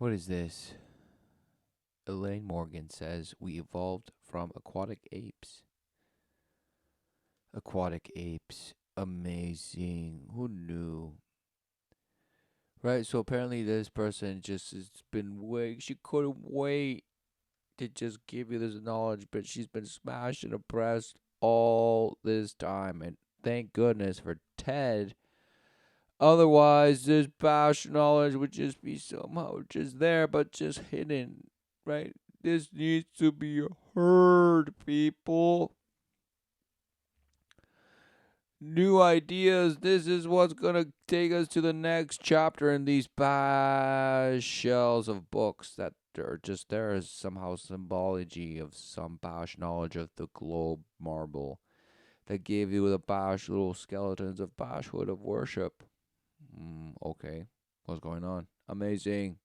What is this? Elaine Morgan says we evolved from aquatic apes. Aquatic apes. Amazing. Who knew? Right, so apparently this person just has been wait. She couldn't wait to just give you this knowledge, but she's been smashed and oppressed all this time. And thank goodness for Ted. Otherwise, this bash knowledge would just be somehow just there, but just hidden. Right? This needs to be heard, people. New ideas. This is what's gonna take us to the next chapter in these bash shells of books that are just there as somehow symbology of some bash knowledge of the globe marble that gave you the bash little skeletons of bashhood of worship. Okay, what's going on? Amazing.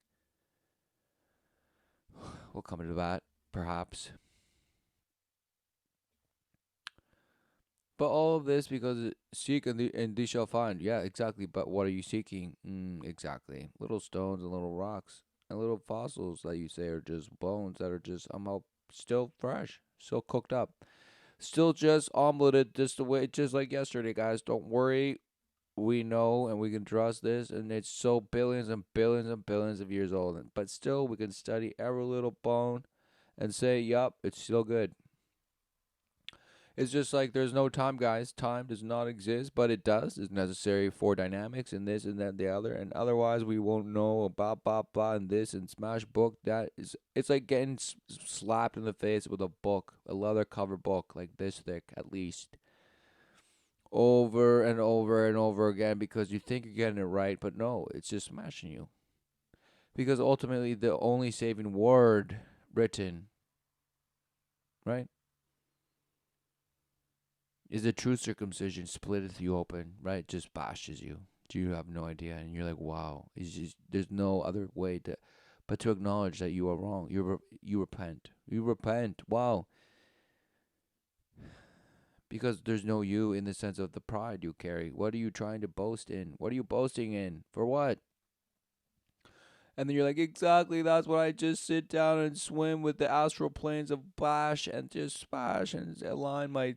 We'll come to that, perhaps. But all of this because seek and thee shall find. Yeah, exactly. But what are you seeking? Exactly. Little stones and little rocks and little fossils that you say are just bones that are just somehow still fresh, still cooked up, still just omeletted just the way, just like yesterday, guys. Don't worry. We know and we can trust this, and it's so billions and billions and billions of years old. But still, we can study every little bone and say, yup, it's still good. It's just like there's no time, guys. Time does not exist, but it does. It's necessary for dynamics and this and that and the other. And otherwise, we won't know about blah, blah, and this and smash book. That is, it's like getting slapped in the face with a book, a leather cover book, like this thick at least, over and over and over again because you think you're getting it right, but no, it's just smashing you. Because ultimately, the only saving word written, right? Is the true circumcision splitteth you open, right? Just bashes you. You have no idea, and you're like, wow. It's just there's no other way to, but to acknowledge that you are wrong. You repent. You repent. Wow. Because there's no you in the sense of the pride you carry. What are you trying to boast in? What are you boasting in? For what? And then you're like, exactly, that's what I just sit down and swim with the astral planes of Bash and just splash and align my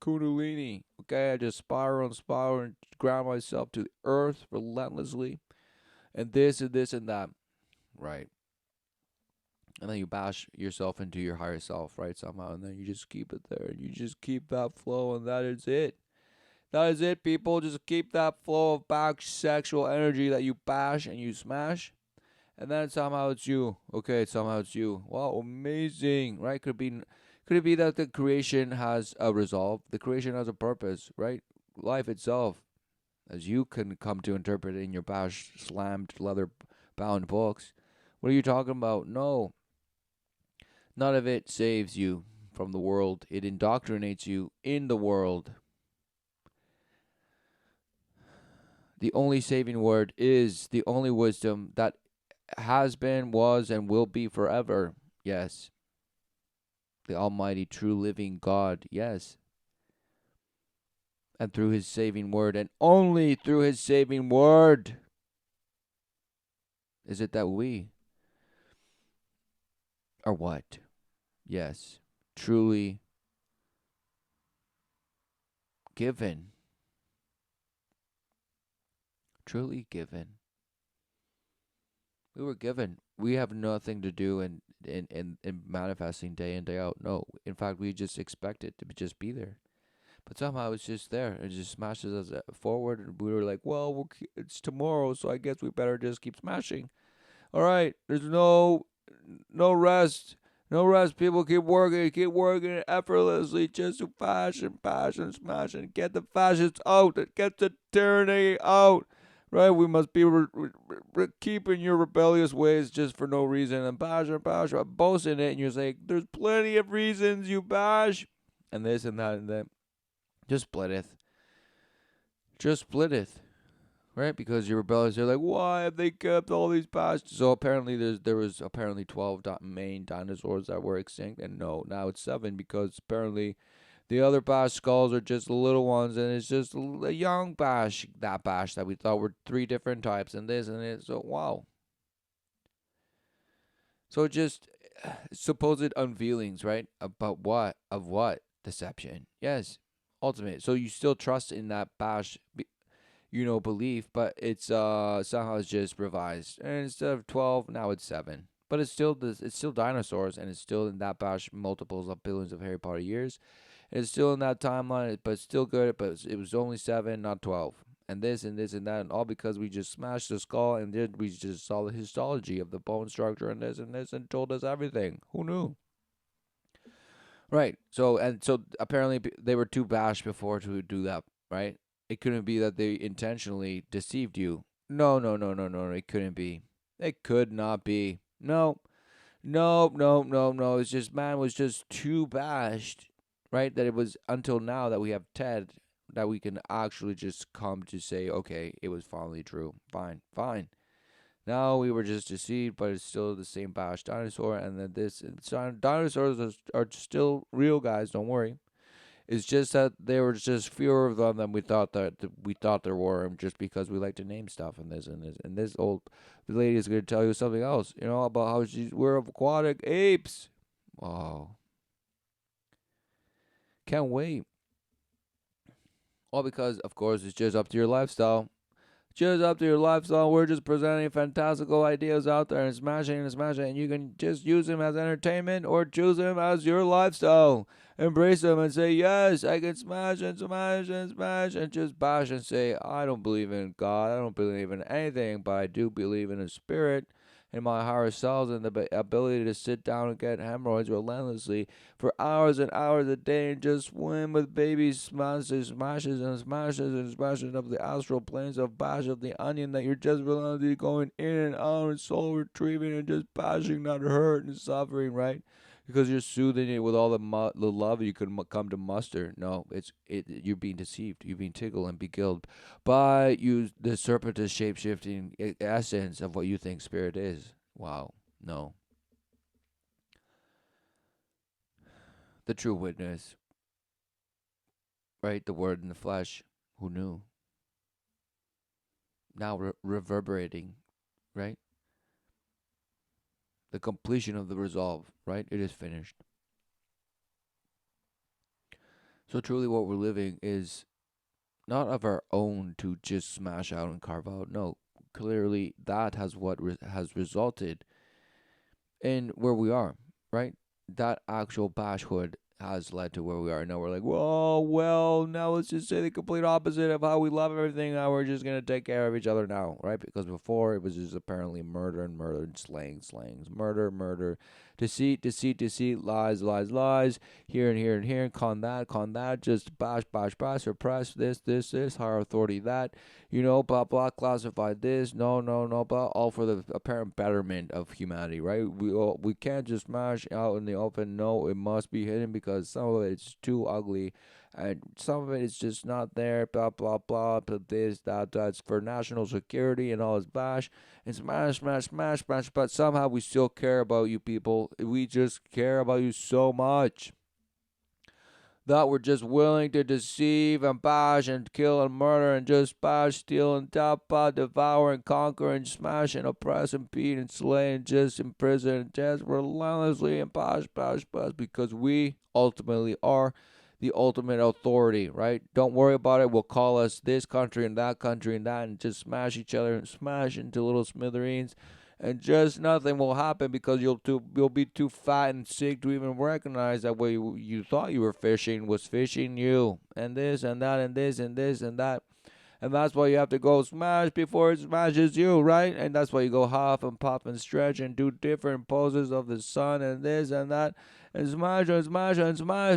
Kundalini. Okay, I just spiral and ground myself to the earth relentlessly. And this and this and that. Right. And then you bash yourself into your higher self, right? Somehow. And then you just keep it there. And you just keep that flow. And that is it. That is it, people. Just keep that flow of back sexual energy that you bash and you smash. And then somehow it's you. Okay, somehow it's you. Wow, amazing, right? Could it be that the creation has a resolve? The creation has a purpose, right? Life itself, as you can come to interpret it in your bash slammed leather bound books. What are you talking about? No, none of it saves you from the world. It indoctrinates you in the world. The only saving word is the only wisdom that has been, was, and will be forever. Yes. The Almighty, true, living God. Yes. And through His saving word, and only through His saving word, is it that we are what? Yes. Truly given. Truly given. We were given. We have nothing to do in manifesting day in, day out. No. In fact, we just expect it to just be there. But somehow it's just there. It just smashes us forward. And we were like, well, it's tomorrow, so I guess we better just keep smashing. All right. There's no rest. No rest. People keep working effortlessly just to fashion, smash, and get the fascists out. Get the tyranny out. Right, we must be keeping your rebellious ways just for no reason. And bash, boasting it, and you're saying, there's plenty of reasons you bash. And this and that and that. Just splitteth. Just splitteth. Right? Because you're rebellious. You're like, why have they kept all these past? So apparently there was apparently 12 main dinosaurs that were extinct. And no, now it's 7 because apparently the other bash skulls are just the little ones, and it's just a young bash, that we thought were 3 different types, and this and it. So, wow. So just supposed unveilings, right? About what? Of what? Deception. Yes. Ultimate. So you still trust in that bash, belief, but it's somehow it's just revised. And instead of 12, now it's 7. But it's still dinosaurs, and it's still in that bash multiples of billions of Harry Potter years. And it's still in that timeline, but it's still good, but it was only 7, not 12. And this and this and that, and all because we just smashed the skull, and then we just saw the histology of the bone structure and this and told us everything. Who knew? Right. So apparently they were too bashed before to do that, right? It couldn't be that they intentionally deceived you. No, no, no, no, no. It couldn't be. It could not be. No, no, no, no, no. It's just man was just too bashed, right? That it was until now that we have Ted that we can actually just come to say, okay, it was finally true. Fine, fine. Now we were just deceived, but it's still the same bash dinosaur, and then dinosaurs are still real, guys. Don't worry. It's just that there was just fewer of them than we thought there were, just because we like to name stuff and this and this and this old lady is going to tell you something else, about how we're aquatic apes. Wow, can't wait. All because, of course, it's just up to your lifestyle. Just up to your lifestyle. We're just presenting fantastical ideas out there and smashing, and you can just use them as entertainment or choose them as your lifestyle. Embrace them and say, yes, I can smash and smash and smash, and just bash and say, I don't believe in God, I don't believe in anything, but I do believe in a spirit, in my higher selves, and the ability to sit down and get hemorrhoids relentlessly for hours and hours a day and just swim with baby smashes and smashes of the astral planes of bash of the onion that you're just relentlessly going in and out and soul retrieving and just bashing that hurt and suffering, right? Because you're soothing it with all the love you can come to muster. No, you're being deceived. You're being tickled and beguiled by the serpentine shape shifting essence of what you think spirit is. Wow, no, the true witness, right? The word in the flesh. Who knew? Now reverberating, right? The completion of the resolve, right? It is finished. So truly, what we're living is not of our own to just smash out and carve out. No, clearly that has has resulted in where we are, right? That actual bashhood has led to where we are. Now we're like, well, now let's just say the complete opposite of how we love everything. Now we're just gonna take care of each other now, right? Because before it was just apparently murder and murder and slangs, murder, deceit, lies, here and here and here, con that, just bash, suppress this, higher authority that, blah blah, classify this, no, blah, all for the apparent betterment of humanity, right? We can't just smash out in the open. No, it must be hidden because some of it's too ugly, and some of it is just not there. Blah blah blah. But this, that's for national security and all this bash and smash. But somehow we still care about you people. We just care about you so much that we're just willing to deceive and bash and kill and murder and just bash, steal and tap out, devour and conquer and smash and oppress and beat and slay and just imprison and just relentlessly and bash because we ultimately are the ultimate authority, right? Don't worry about it. We'll call us this country and that and just smash each other and smash into little smithereens and just nothing will happen because you'll be too fat and sick to even recognize that what you thought you were fishing was fishing you, and this and that and this and this and that. And that's why you have to go smash before it smashes you, right? And that's why you go huff and puff and stretch and do different poses of the sun and this and that and smash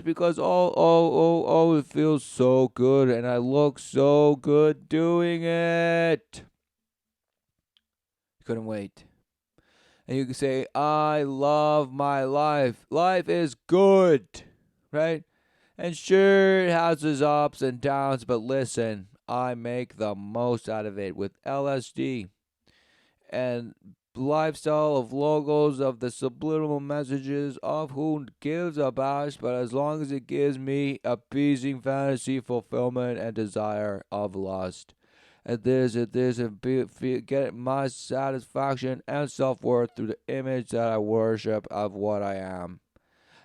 because it feels so good and I look so good doing it. Couldn't wait. And you can say, I love my life. Life is good, right? And sure, it has its ups and downs, but listen, I make the most out of it with LSD and lifestyle of logos of the subliminal messages of who gives a bash, but as long as it gives me appeasing fantasy fulfillment and desire of lust. and get my satisfaction and self-worth through the image that I worship of what I am.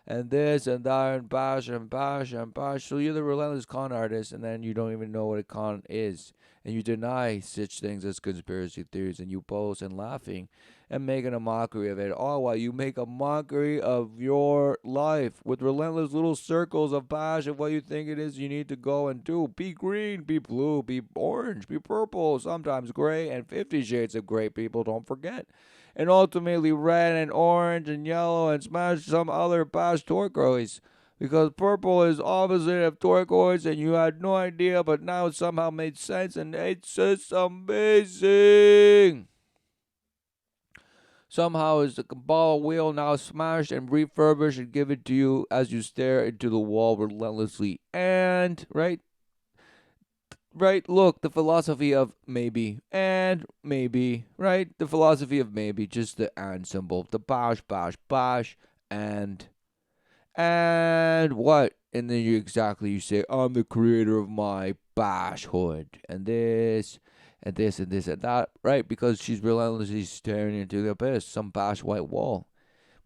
And this and that and bash and bash and bash. So you're the relentless con artist, and then you don't even know what a con is. And you deny such things as conspiracy theories, and you boast and laughing and making a mockery of it. All while you make a mockery of your life with relentless little circles of bash of what you think it is you need to go and do. Be green, be blue, be orange, be purple, sometimes gray, and 50 shades of gray, people, don't forget, and ultimately red and orange and yellow and smash some other past turquoise. Because purple is opposite of turquoise and you had no idea, but now it somehow made sense and it's just amazing. Somehow is the ball wheel now smashed and refurbished and given to you as you stare into the wall relentlessly. And, right? Right, look, the philosophy of maybe and maybe, right? The philosophy of maybe, just the and symbol, the bash, bash, bash, and what? And then you say, I'm the creator of my bashhood, and this, and this, and this, and that, right? Because she's relentlessly staring into the abyss, some bash white wall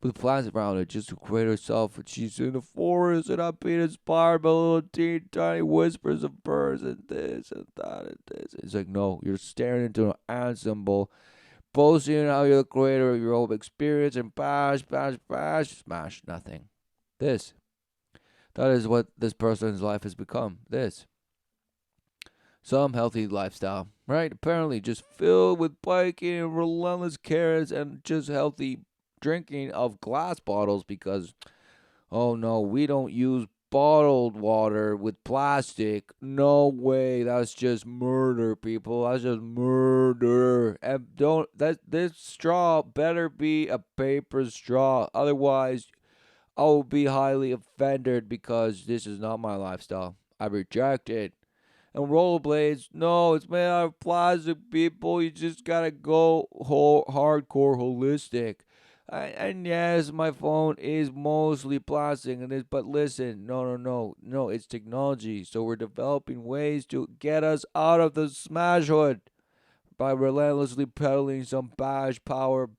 with plants around it just to create herself. And she's in the forest and I'm being inspired by little teeny tiny whispers of birds and this and that and this. It's like, no, you're staring into an ant symbol, boasting how you're the creator of your own experience and bash, bash, bash, smash, nothing. This. That is what this person's life has become. This. Some healthy lifestyle, right? Apparently just filled with biking and relentless carrots and just healthy drinking of glass bottles because, oh no, we don't use bottled water with plastic. No way. That's just murder, people. That's just murder. And don't that this straw better be a paper straw. Otherwise, I will be highly offended because this is not my lifestyle. I reject it. And rollerblades, no, it's made out of plastic, people. You just gotta go hardcore holistic. And yes, my phone is mostly plastic, but listen, no, it's technology. So we're developing ways to get us out of the smash hood by relentlessly pedaling some bash power,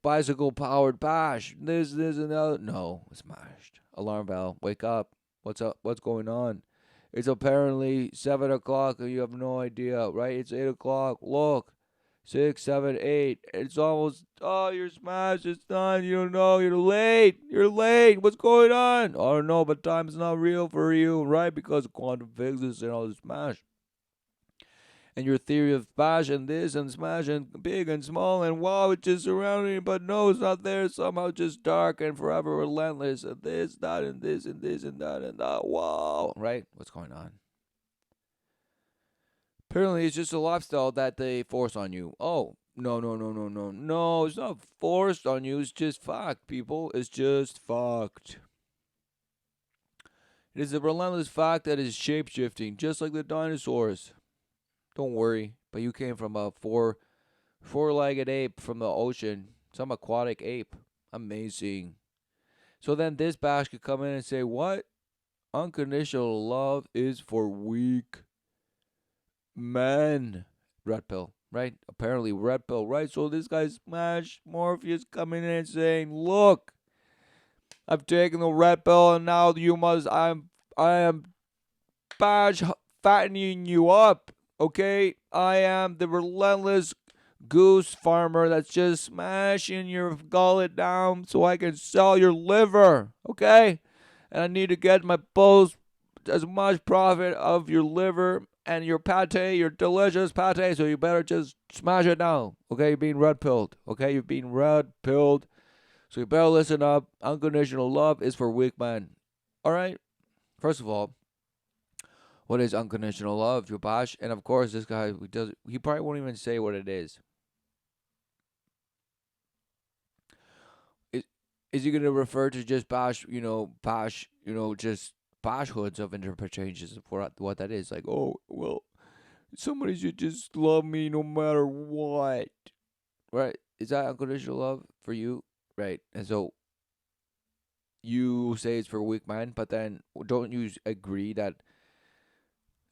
bicycle powered bash. This, and that. No, smashed. Alarm bell. Wake up. What's up? What's going on? It's apparently 7 o'clock and you have no idea, right? It's 8 o'clock. Look. 6, 7, 8. It's almost, oh, you're smashed. It's done. You don't know. You're late. You're late. What's going on? I don't know, but time is not real for you, right? Because of quantum physics and all this smash. And your theory of bash and this and smash and big and small and wow, it's just surrounding you, but no, it's not there. It's somehow just dark and forever relentless. And this, that, and this, and this, and that, and that. Wow. Right? What's going on? Apparently, it's just a lifestyle that they force on you. Oh, no, no, no, no, no. No, it's not forced on you. It's just fact, people. It's just fact. It is a relentless fact that is shape shifting, just like the dinosaurs. Don't worry, but you came from a four-legged ape from the ocean, some aquatic ape. Amazing. So then this bash could come in and say, what? Unconditional love is for weak men. Red pill, right? Apparently red pill, right? So this guy Smash Morpheus coming in and saying, look, I've taken the red pill and now I am bash fattening you up. Okay? I am the relentless goose farmer that's just smashing your gullet down so I can sell your liver. Okay? And I need to get my boast as much profit of your liver and your pate, your delicious pate, so you better just smash it down. Okay? You're being red pilled. Okay? You're being red pilled. So you better listen up. Unconditional love is for weak men. Alright? First of all, what is unconditional love, Jobash? And of course, this guy he probably won't even say what it is. Is he going to refer to just just bash hoods of interpretations for what that is? Like, oh, well, somebody should just love me no matter what. Right? Is that unconditional love for you? Right. And so you say it's for weak men, but then don't you agree that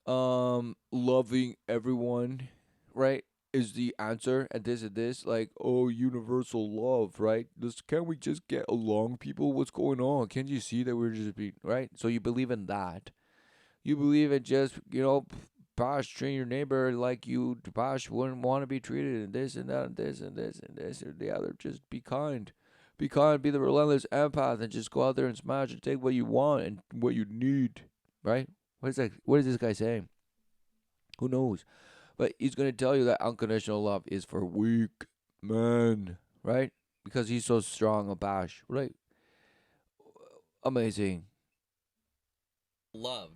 Loving everyone, right, is the answer. And this, like, oh, universal love, right? This, can't we just get along, people? What's going on? Can't you see that we're just being, right? So you believe in that. You believe in just, Bosh, treat your neighbor like you, Bosh, wouldn't want to be treated, and this and that, and this and this and this and the other. Just be kind. Be kind, be the relentless empath, and just go out there and smash and take what you want and what you need, right? What is that? What is this guy saying? Who knows? But he's going to tell you that unconditional love is for weak men, right? Because he's so strong, a Bash, right? Amazing. Love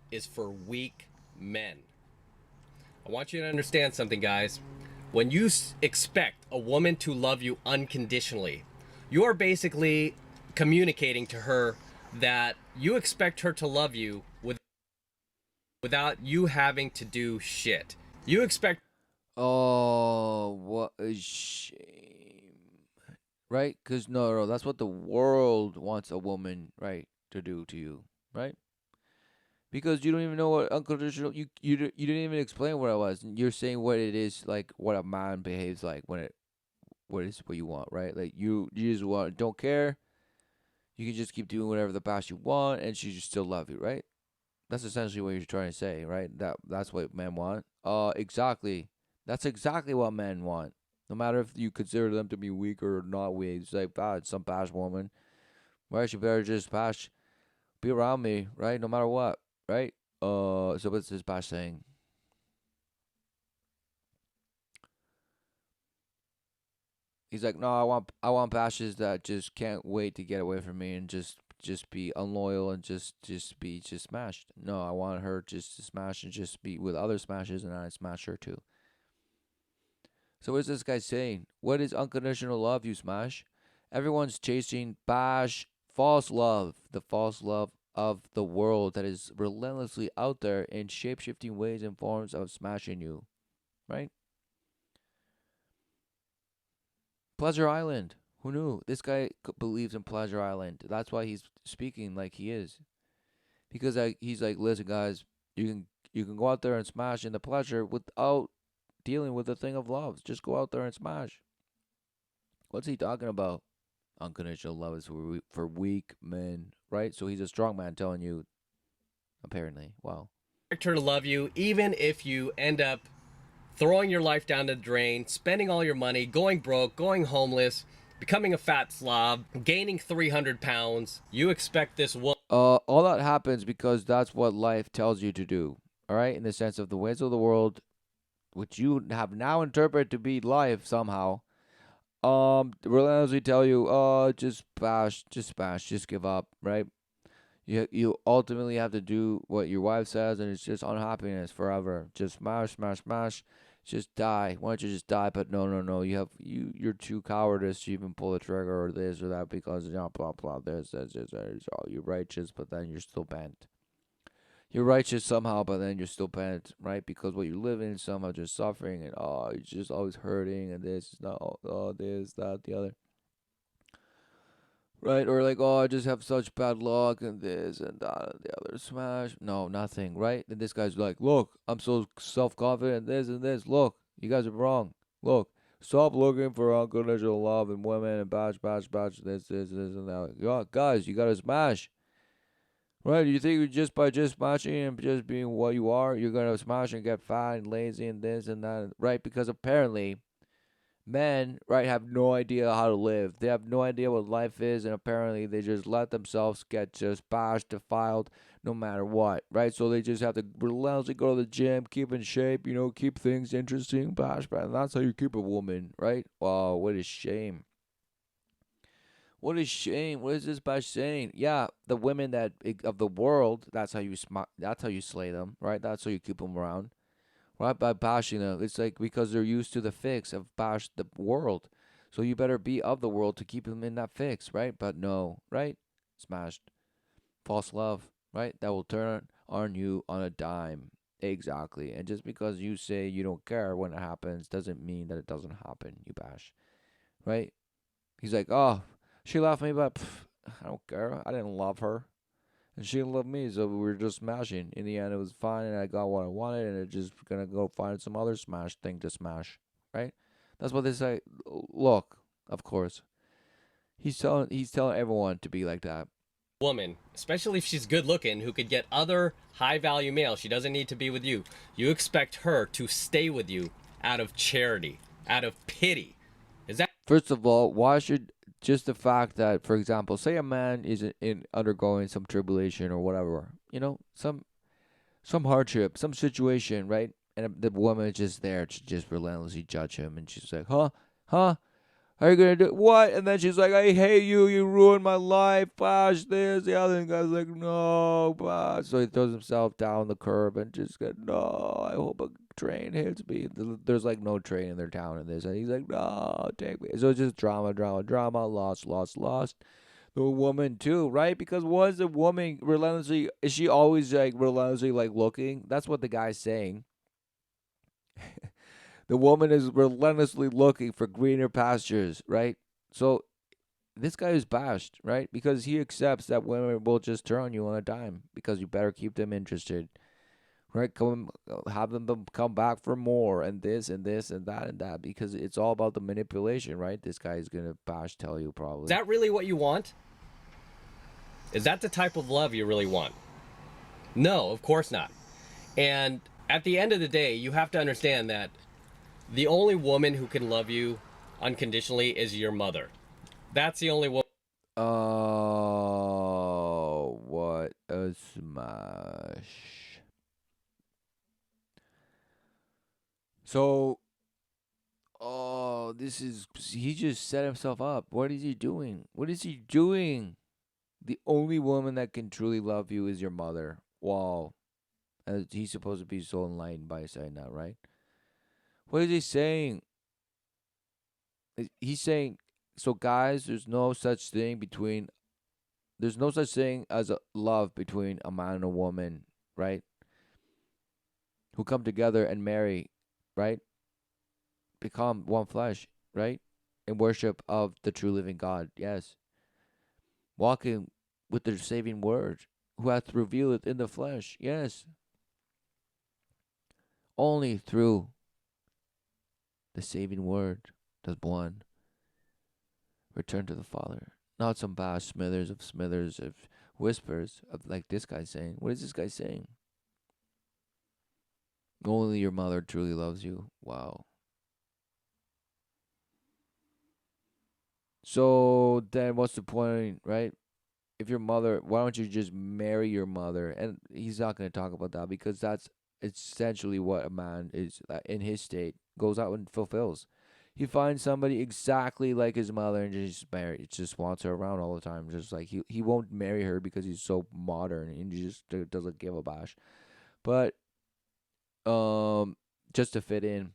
is for weak men. I want you to understand something, guys. When you expect a woman to love you unconditionally, you're basically communicating to her that you expect her to love you without you having to do shit. You expect. Oh, what a shame. Right? Because, no, that's what the world wants a woman, right, to do to you, right? Because you don't even know what unconditional, you didn't even explain what I was. You're saying what it is, like what a man behaves like when it what is what you want, right? Like you just want, don't care. You can just keep doing whatever the boss you want, and she just still love you, right? That's essentially what you're trying to say, right? That's what men want. Exactly. That's exactly what men want. No matter if you consider them to be weak or not weak, it's like, some bash woman, right? She better just bash, be around me, right? No matter what, right? So what's this bash saying? He's like, no, I want bashes that just can't wait to get away from me and just be unloyal and just be just smashed. No, I want her just to smash and just be with other smashes, and I smash her too. So what's this guy saying? What is unconditional love, you smash? Everyone's chasing bash false love, the false love of the world that is relentlessly out there in shape shifting ways and forms of smashing you, right? Pleasure Island. Who knew? This guy believes in Pleasure Island. That's why he's speaking like he is. Because he's like, listen, guys, you can go out there and smash in the pleasure without dealing with the thing of love. Just go out there and smash. What's he talking about? Unconditional love is for weak men, right? So he's a strong man telling you, apparently. Wow. Expect her to love you even if you end up throwing your life down the drain, spending all your money, going broke, going homeless, becoming a fat slob, gaining 300 pounds. You expect this woman. All that happens because that's what life tells you to do. All right, in the sense of the ways of the world, which you have now interpreted to be life somehow. Relentlessly tell you, just bash, just bash, just give up, right? You ultimately have to do what your wife says, and it's just unhappiness forever. Just smash, smash, smash. Just die. Why don't you just die? But no, no, no. You're too cowardice to even pull the trigger or this or that because blah blah this. Oh, you're righteous, but then you're still bent. You're righteous somehow, but then you're still bent, right? Because what you're living is somehow just suffering, and you're just always hurting, and this is not this, that, the other. Right? Or like, I just have such bad luck and this and that and the other. Smash. No, nothing, right? And this guy's like, look, I'm so self confident, this and this. Look, you guys are wrong. Look, stop looking for unconditional love in women and bash, bash, bash, this, and that. Guys, you gotta smash. Right? You think just by just smashing and just being what you are, you're gonna smash and get fat and lazy and this and that, right? Because apparently men, right, have no idea how to live. They have no idea what life is, and apparently they just let themselves get just bashed, defiled, no matter what, right? So they just have to relentlessly go to the gym, keep in shape, keep things interesting, bash, and that's how you keep a woman, right? Wow, what a shame. What a shame. What is this bash saying? Yeah, the women that of the world, that's how you slay them, right? That's how you keep them around. Right, by bashing them. It's like because they're used to the fix of bash the world. So you better be of the world to keep them in that fix, right? But no, right? Smashed. False love, right? That will turn on you on a dime. Exactly. And just because you say you don't care when it happens doesn't mean that it doesn't happen, you bash. Right? He's like, oh, she left me, but I don't care. I didn't love her. And she didn't love me, so we were just smashing. In the end, it was fine, and I got what I wanted, and I just gonna go find some other smash thing to smash, right? That's what they say. Look, of course, he's telling everyone to be like that. Woman, especially if she's good looking, who could get other high value males, she doesn't need to be with you. You expect her to stay with you out of charity, out of pity. Is that First of all, why should just the fact that, for example, say a man is in undergoing some tribulation or whatever, some hardship, some situation, right? And the woman is just there to just relentlessly judge him, and she's like, huh, are you gonna do what? And then she's like, I hate you. You ruined my life. Bash this. The other guy's like, no, bash. So he throws himself down the curb and just goes, no. I hope a train hits me. There's like no train in their town in this, and he's like, no, take me. So it's just drama, drama, drama. Lost, lost, lost. The woman too, right? Because was the woman relentlessly? Is she always like relentlessly like looking? That's what the guy's saying. The woman is relentlessly looking for greener pastures, right? So this guy is bashed, right? Because he accepts that women will just turn on you on a dime because you better keep them interested, right? Come, have them come back for more and this and this and that because it's all about the manipulation, right? This guy is gonna bash tell you is probably. that really what you want? Is that the type of love you really want? No, of course not. And at the end of the day, you have to understand that the only woman who can love you unconditionally is your mother. That's the only woman. Oh, what a smash! So, oh, he just set himself up. What is he doing? What is he doing? The only woman that can truly love you is your mother. Wow. He's supposed to be so enlightened by saying that, right? What is he saying? He's saying, so guys, there's no such thing as a love between a man and a woman, right? Who come together and marry, right? Become one flesh, right? In worship of the true living God, yes. Walking with the saving word, who hath revealed it in the flesh, yes. Only through the saving word does one return to the Father. Not some Bash Smithers of whispers of like this guy saying. What is this guy saying? Only your mother truly loves you. Wow. So then what's the point, right? If your mother, why don't you just marry your mother? And he's not going to talk about that because that's essentially what a man is in his state goes out and fulfills. He finds somebody exactly like his mother and just wants her around all the time. Just like he won't marry her because he's so modern and he just doesn't give a bash. But just to fit in,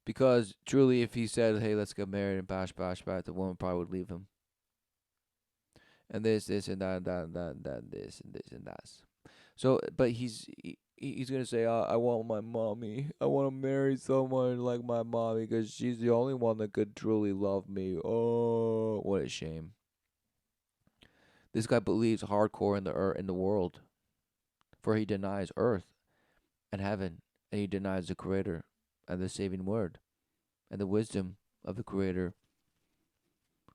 because truly, if he said, "Hey, let's get married and bash bash bash," the woman probably would leave him. And this and that, this and this and that. So, but he's gonna say, I want my mommy. I want to marry someone like my mommy because she's the only one that could truly love me. Oh, what a shame. This guy believes hardcore in the world, for he denies earth and heaven, and he denies the Creator and the saving Word and the wisdom of the Creator.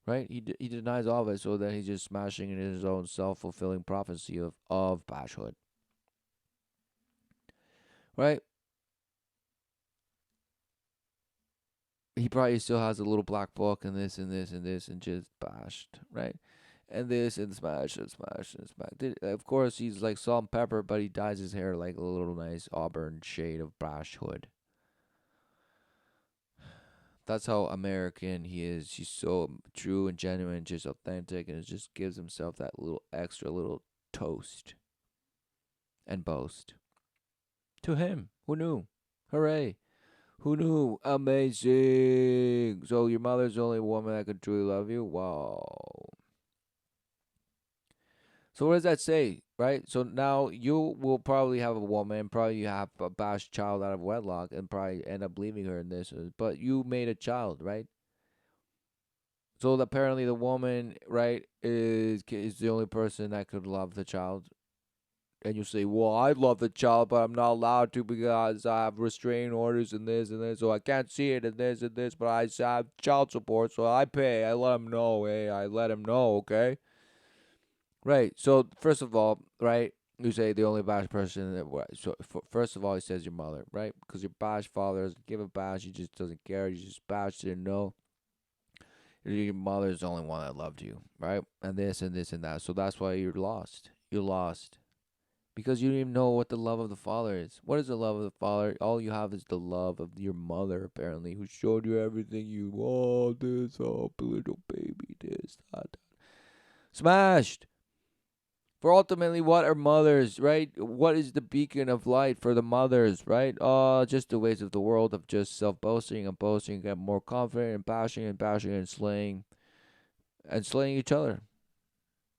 Right? He denies all of it, so then he's just smashing in his own self fulfilling prophecy of bashhood. Right? He probably still has a little black book and this and this and this and just bashed, right? And this and smash and smash and smash. Of course, he's like salt and pepper, but he dyes his hair like a little nice auburn shade of bashhood. That's how American he is. He's so true and genuine, just authentic, and it just gives himself that little extra little toast and boast. To him, who knew? Hooray! Who knew? Amazing. So your mother's the only woman that could truly love you? Wow. So what does that say? Right? So now you will probably have a woman, probably you have a bashed child out of wedlock and probably end up leaving her in this. But you made a child, right? So apparently the woman, right, is the only person that could love the child. And you say, well, I love the child, but I'm not allowed to because I have restraining orders and this, so I can't see it and this, but I have child support, so I pay. I let him know, hey, I let him know, okay? Right. So first of all, right, you say the only bashed person that so first of all, he says your mother, right? Because your bashed father doesn't give a bash, he just doesn't care. He just bashed didn't know. Your mother's the only one that loved you, right? And this and this and that. So that's why you're lost. You're lost because you don't even know what the love of the father is. What is the love of the father? All you have is the love of your mother, apparently, who showed you everything you want. This, oh, little baby, this, that. Smashed. For ultimately, what are mothers, right? What is the beacon of light for the mothers, right? Oh, just the ways of the world of just self boasting and boasting, get more confident and bashing and slaying each other.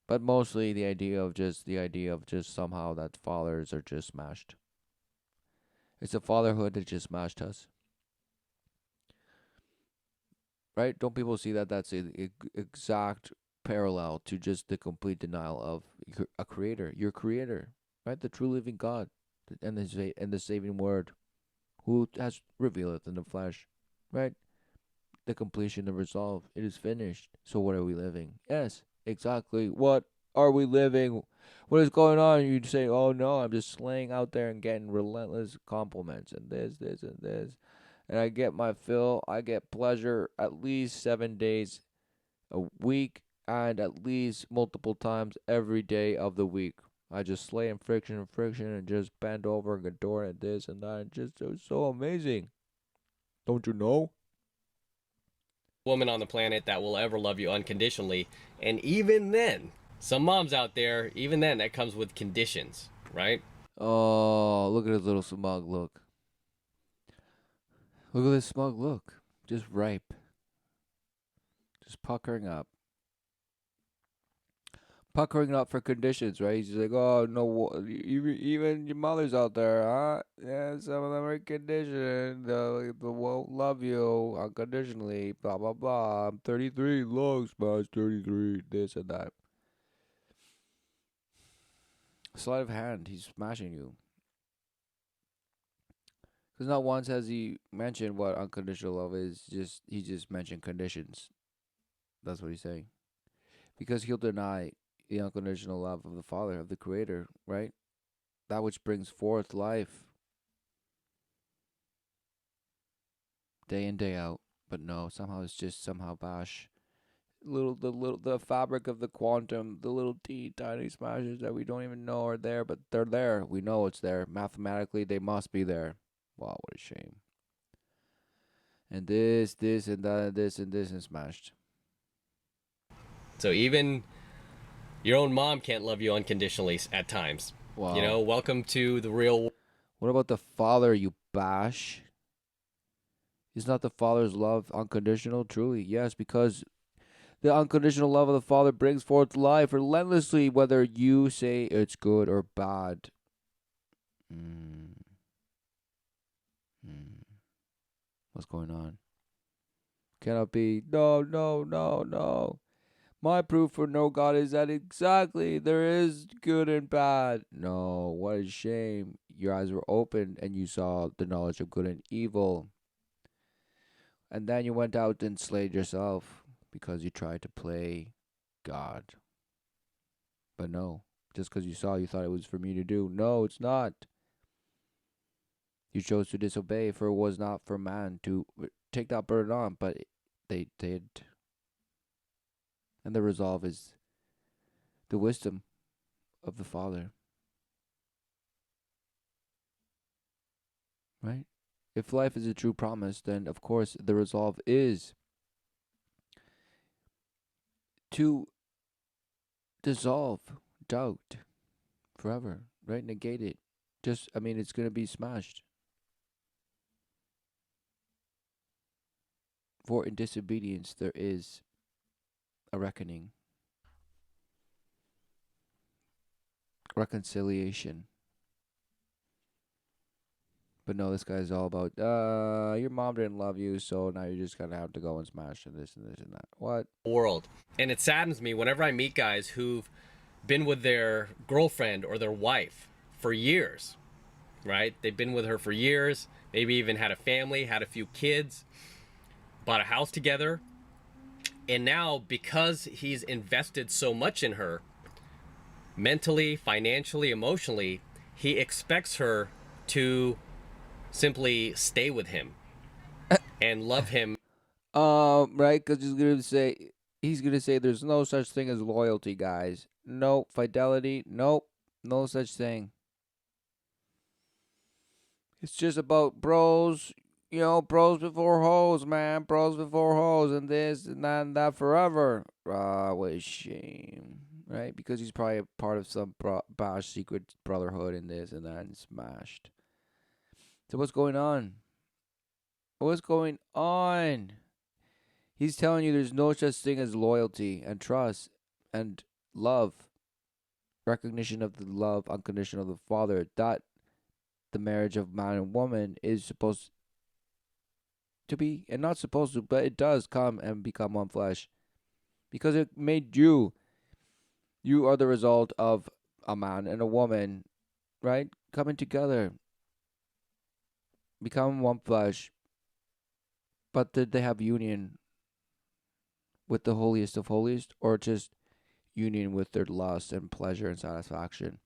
But mostly the idea of just somehow that fathers are just smashed. It's a fatherhood that just smashed us, right? Don't people see that that's a exact parallel to just the complete denial of a creator, your creator, right? The true living God, and the saving word, who has revealed it in the flesh, right? The completion, the resolve. It is finished. So what are we living? Yes, exactly. What are we living? What is going on? You'd say, oh no, I'm just slaying out there and getting relentless compliments and this, and this. And I get my fill. I get pleasure at least 7 days a week and at least multiple times every day of the week. I just slay in friction and just bend over and adore and this and that. And just, it was so amazing. Don't you know? Woman on the planet that will ever love you unconditionally. And even then, some moms out there, even then, that comes with conditions, right? Oh, look at his little smug look. Look at this smug look. Just ripe. Just puckering up. Puckering up for conditions, right? He's just like, oh, no, even your mother's out there, huh? Yeah, some of them are conditioned. They won't love you unconditionally, blah, blah, blah. I'm 33, look, smash 33, this and that. Sleight of hand, he's smashing you. Because not once has he mentioned what unconditional love is. He just mentioned conditions. That's what he's saying. Because he'll deny the unconditional love of the Father, of the Creator, right? That which brings forth life day in, day out. But no, somehow it's just somehow bash. The fabric of the quantum, the little teeny tiny smashes that we don't even know are there, but they're there. We know it's there. Mathematically they must be there. Wow, what a shame. And this and that, this and smashed. So even your own mom can't love you unconditionally at times. You Wow. know, welcome to the real. What about the Father, you bash? Is not the Father's love unconditional? Truly, yes, because the unconditional love of the Father brings forth life relentlessly, whether you say it's good or bad. Mm, mm. What's going on? Cannot be. No, no, no, no. My proof for no God is that exactly there is good and bad. No, what a shame. Your eyes were opened and you saw the knowledge of good and evil. And then you went out and slayed yourself because you tried to play God. But no, just because you saw, you thought it was for me to do. No, it's not. You chose to disobey, for it was not for man to take that burden on, but they did. And the resolve is the wisdom of the Father, right? If life is a true promise, then of course the resolve is to dissolve doubt forever, right? Negate it. Just, I mean, it's going to be smashed. For in disobedience there is a reckoning, reconciliation, But no, this guy's all about, your mom didn't love you, so now you're just gonna have to go and smash and this and this and that. What? World. And it saddens me whenever I meet guys who've been with their girlfriend or their wife for years, right? They've been with her for years, maybe even had a family, had a few kids, bought a house together. And now, because he's invested so much in her, mentally, financially, emotionally, he expects her to simply stay with him and love him. Right? Because he's gonna say there's no such thing as loyalty, guys. Nope. Fidelity. Nope. No such thing. It's just about bros. Bros before hoes, man. Bros before hoes, and this and that forever. What a shame, right? Because he's probably a part of some bash secret brotherhood and this and that and smashed. So what's going on? What's going on? He's telling you there's no such thing as loyalty and trust and love, recognition of the love, unconditional of the Father. That the marriage of man and woman is supposed to be, and not supposed to, but it does come and become one flesh because it made you. You are the result of a man and a woman, right? Coming together, become one flesh. But did they have union with the holiest of holiest, or just union with their lust and pleasure and satisfaction?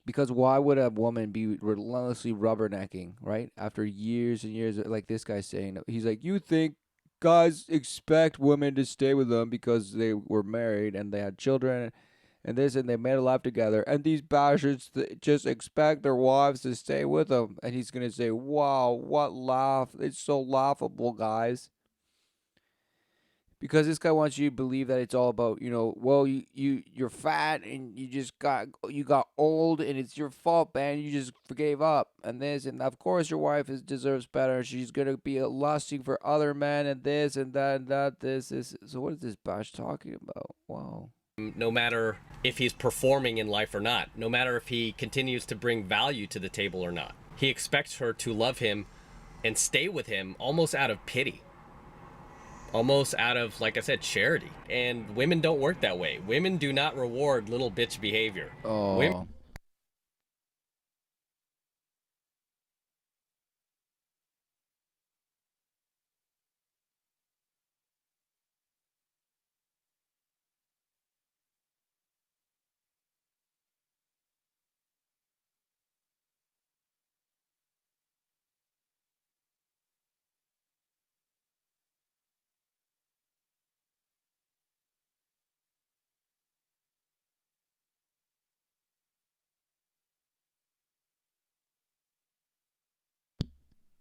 Because why would a woman be relentlessly rubbernecking, right? After years and years, like this guy's saying, he's like, you think guys expect women to stay with them because they were married and they had children and this and they made a life together, and these bastards just expect their wives to stay with them. And he's gonna say, wow, what laugh. It's so laughable, guys. Because this guy wants you to believe that it's all about, well, you're fat and you got old and it's your fault, man. You just gave up and this, and of course your wife deserves better. She's gonna be lusting for other men and this and that and that. This is so. What is this bash talking about? Wow. No matter if he's performing in life or not, no matter if he continues to bring value to the table or not. He expects her to love him and stay with him almost out of pity, almost out of, like I said, charity. And women don't work that way. Women do not reward little bitch behavior. Women. Oh.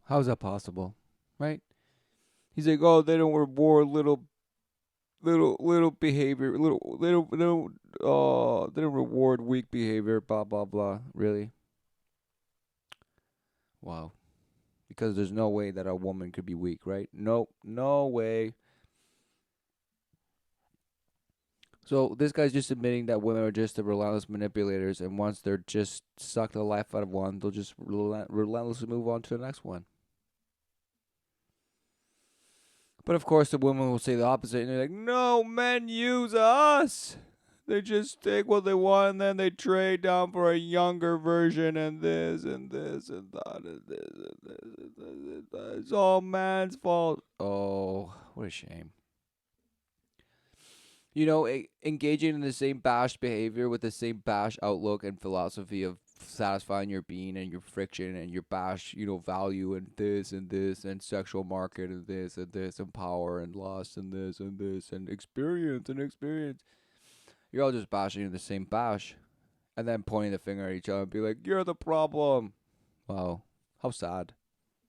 How's that possible? Right? He's like, oh, they don't reward little behavior, they don't reward weak behavior, blah blah blah. Really? Wow. Because there's no way that a woman could be weak, right? Nope, no way. So this guy's just admitting that women are just the relentless manipulators, and once they're just sucked the life out of one, they'll just relentlessly move on to the next one. But of course, the women will say the opposite, and they're like, "No, men use us. They just take what they want, and then they trade down for a younger version, and this and this and that and this and this and this and that. It's all man's fault." Oh, what a shame. Engaging in the same bash behavior with the same bash outlook and philosophy of satisfying your being and your friction and your bash, value and this and sexual market and this and power and lust and this and experience and experience. You're all just bashing in the same bash and then pointing the finger at each other and be like, you're the problem. Wow. How sad.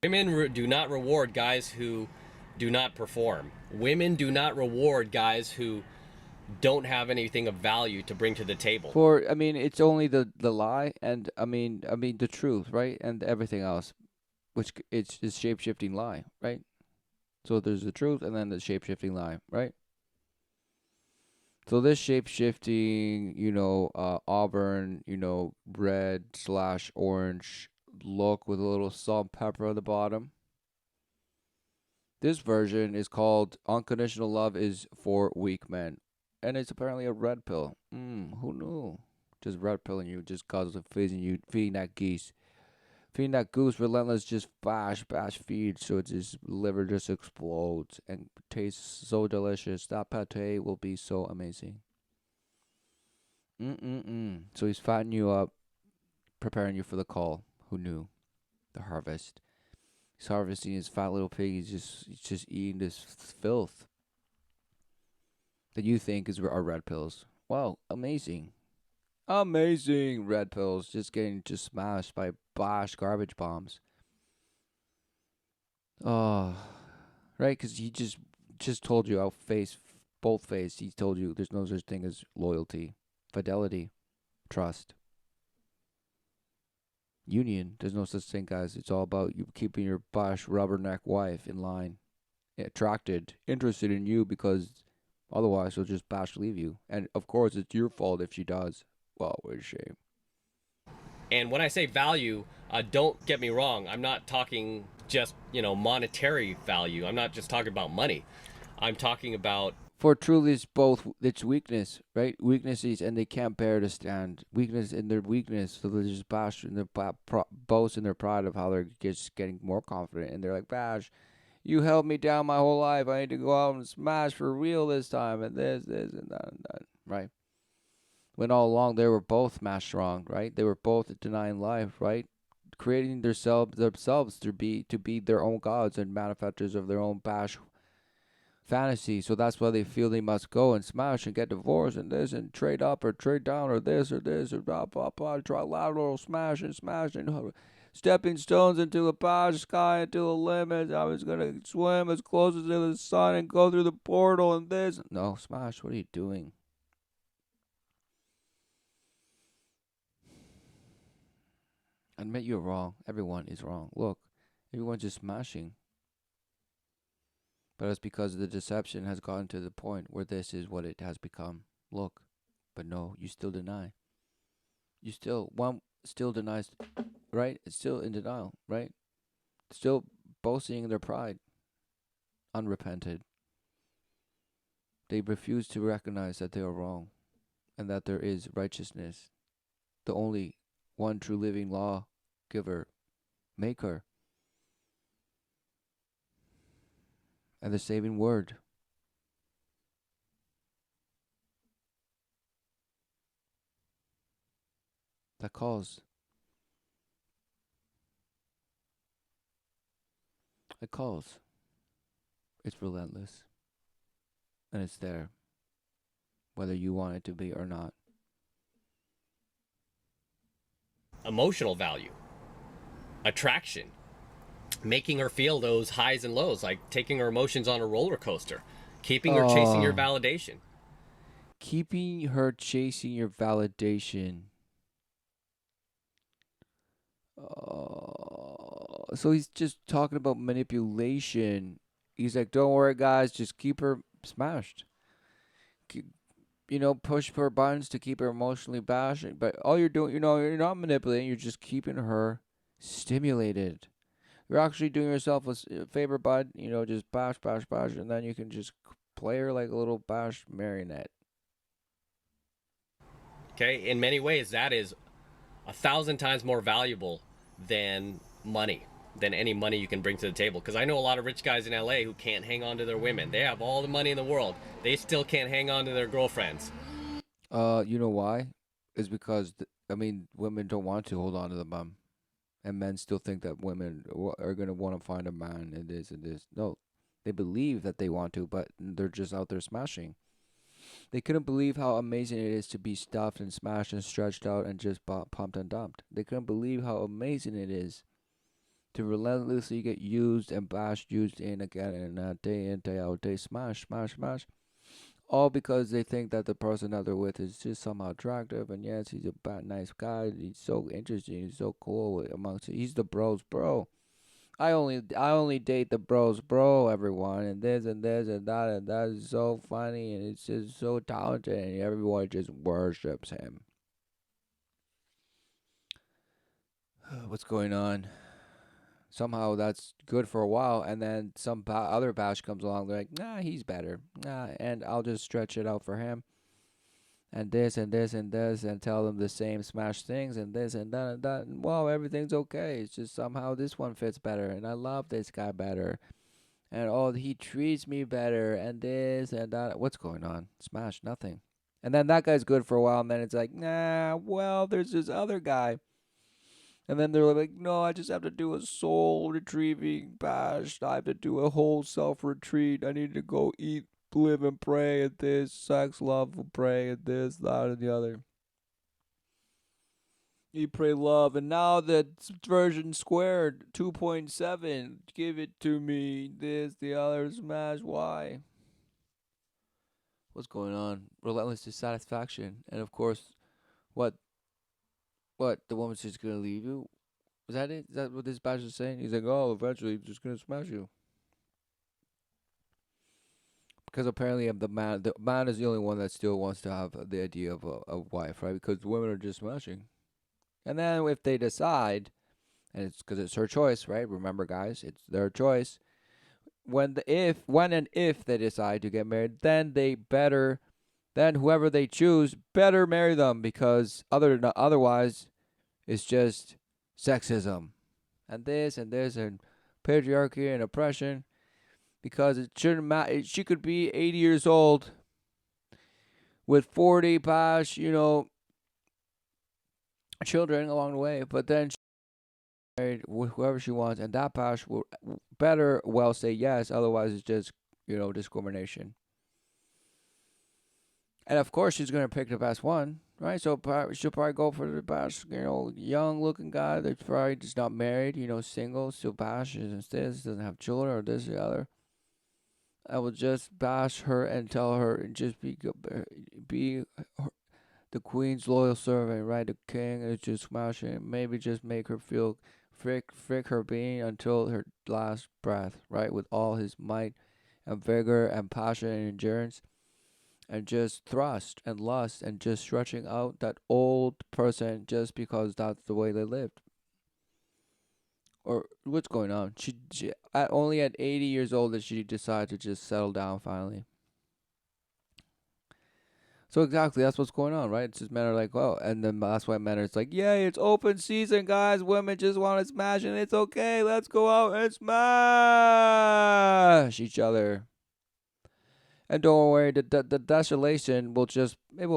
Women do not reward guys who do not perform. Women do not reward guys who don't have anything of value to bring to the table. It's only the lie and the truth, right? And everything else, which it's shape shifting lie, right? So there's the truth and then the shape shifting lie, right? So this shape-shifting, auburn, red slash orange look with a little salt and pepper on the bottom. This version is called Unconditional Love is for Weak Men. And it's apparently a red pill. Who knew? Just red pilling you just causes of feeding that geese. Feeding that goose relentless just bash feed so its liver just explodes and tastes so delicious. That pate will be so amazing. So he's fattening you up, preparing you for the call. Who knew? The harvest. He's harvesting his fat little pig. He's just eating this filth that you think are red pills. Wow, amazing. Amazing red pills just getting just smashed by bash garbage bombs. Oh, right, because he just told you out face, both face. He told you there's no such thing as loyalty, fidelity, trust, union. There's no such thing, guys. It's all about you keeping your bash rubberneck wife in line, attracted, interested in you because otherwise she'll just bash leave you. And of course, it's your fault if she does. Well, what a shame. And when I say value, don't get me wrong. I'm not talking just, monetary value. I'm not just talking about money. I'm talking about. For truly, it's both. It's weakness, right? Weaknesses, and they can't bear to stand. Weakness in their weakness, so they just bash in their boast in their pride of how they're just getting more confident, and they're like, "Bash, you held me down my whole life. I need to go out and smash for real this time." And this, and that, right? When all along they were both smashed wrong, right? They were both denying life, right? Creating themselves to be their own gods and manufacturers of their own bash fantasy. So that's why they feel they must go and smash and get divorced and this and trade up or trade down or this or blah blah blah. Trilateral smash and stepping stones into the bash sky into the limit. I was gonna swim as close as to the sun and go through the portal and this. No, smash. What are you doing? Admit you're wrong. Everyone is wrong. Look, everyone's just smashing. But it's because the deception has gotten to the point where this is what it has become. Look, but no, you still deny. One still denies, right? It's still in denial, right? Still boasting in their pride, unrepented. They refuse to recognize that they are wrong and that there is righteousness, the only one true living law giver, maker, and the saving word. That calls. It calls. It's relentless. And it's there, whether you want it to be or not. Emotional value, attraction, making her feel those highs and lows, like taking her emotions on a roller coaster, keeping her chasing your validation. Keeping her chasing your validation. So he's just talking about manipulation. He's like, don't worry, guys, just keep her smashed. Push her buttons to keep her emotionally bashing. But all you're doing, you're not manipulating. You're just keeping her stimulated. You're actually doing yourself a favor, bud. Just bash, and then you can just play her like a little bash marionette. Okay, in many ways, that is 1,000 times more valuable than money, than any money you can bring to the table. Because I know a lot of rich guys in LA who can't hang on to their women. They have all the money in the world. They still can't hang on to their girlfriends. You know why? It's because women don't want to hold on to the bum, and men still think that women are gonna want to find a man and this and this. No, they believe that they want to, but they're just out there smashing. They couldn't believe how amazing it is to be stuffed and smashed and stretched out and just pumped and dumped. They couldn't believe how amazing it is to relentlessly get used and bashed, used in again and day in, day out, day smash. All because they think that the person that they're with is just somehow attractive, and yes, he's a nice guy. He's so interesting. He's so cool amongst. He's the bros, bro. I only date the bros, bro, everyone, and this and this and that is so funny, and it's just so talented, and everyone just worships him. What's going on? Somehow that's good for a while, and then other bash comes along. They're like, nah, he's better. Nah, and I'll just stretch it out for him, and this and this and this, and tell them the same smash things, and this and that and that. And well, everything's okay. It's just somehow this one fits better, and I love this guy better, and oh, he treats me better, and this and that. What's going on? Smash nothing. And then that guy's good for a while, and then it's like, nah, well, there's this other guy. And then they're like, no, I just have to do a soul retrieving bash. I have to do a whole self retreat. I need to go eat, live, and pray at this, sex, love, pray at this, that, and the other. Eat, pray, love. And now the version squared 2.7. Give it to me. This, the other, smash. Why? What's going on? Relentless dissatisfaction. And of course, what? What? The woman's just gonna leave you? Is that it? Is that what this bash is saying? He's like, oh, eventually, just gonna smash you. Because apparently, the man is the only one that still wants to have the idea of a wife, right? Because the women are just smashing. And then if they decide, and it's because it's her choice, right? Remember, guys, it's their choice. When and if they decide to get married, then whoever they choose better marry them, because otherwise, it's just sexism, and this and patriarchy and oppression. Because it shouldn't matter. She could be 80 years old with 40 past, children along the way, but then she married with whoever she wants, and that past will better well say yes. Otherwise, it's just discrimination. And of course, she's gonna pick the best one, right? So she'll probably go for the best, young-looking guy that's probably just not married, single, still bashes and this, doesn't have children or this or the other. I will just bash her and tell her and just be the queen's loyal servant, right? The king is just smashing. Maybe just make her feel frick her being until her last breath, right? With all his might and vigor and passion and endurance, and just thrust and lust and just stretching out that old person just because that's the way they lived. Or what's going on? She only at 80 years old did she decide to just settle down finally. So exactly, that's what's going on, right? It's just men are like, oh, and then that's why men are. It's like, yay, it's open season, guys. Women just want to smash, and it's okay. Let's go out and smash each other. And don't worry, the desolation will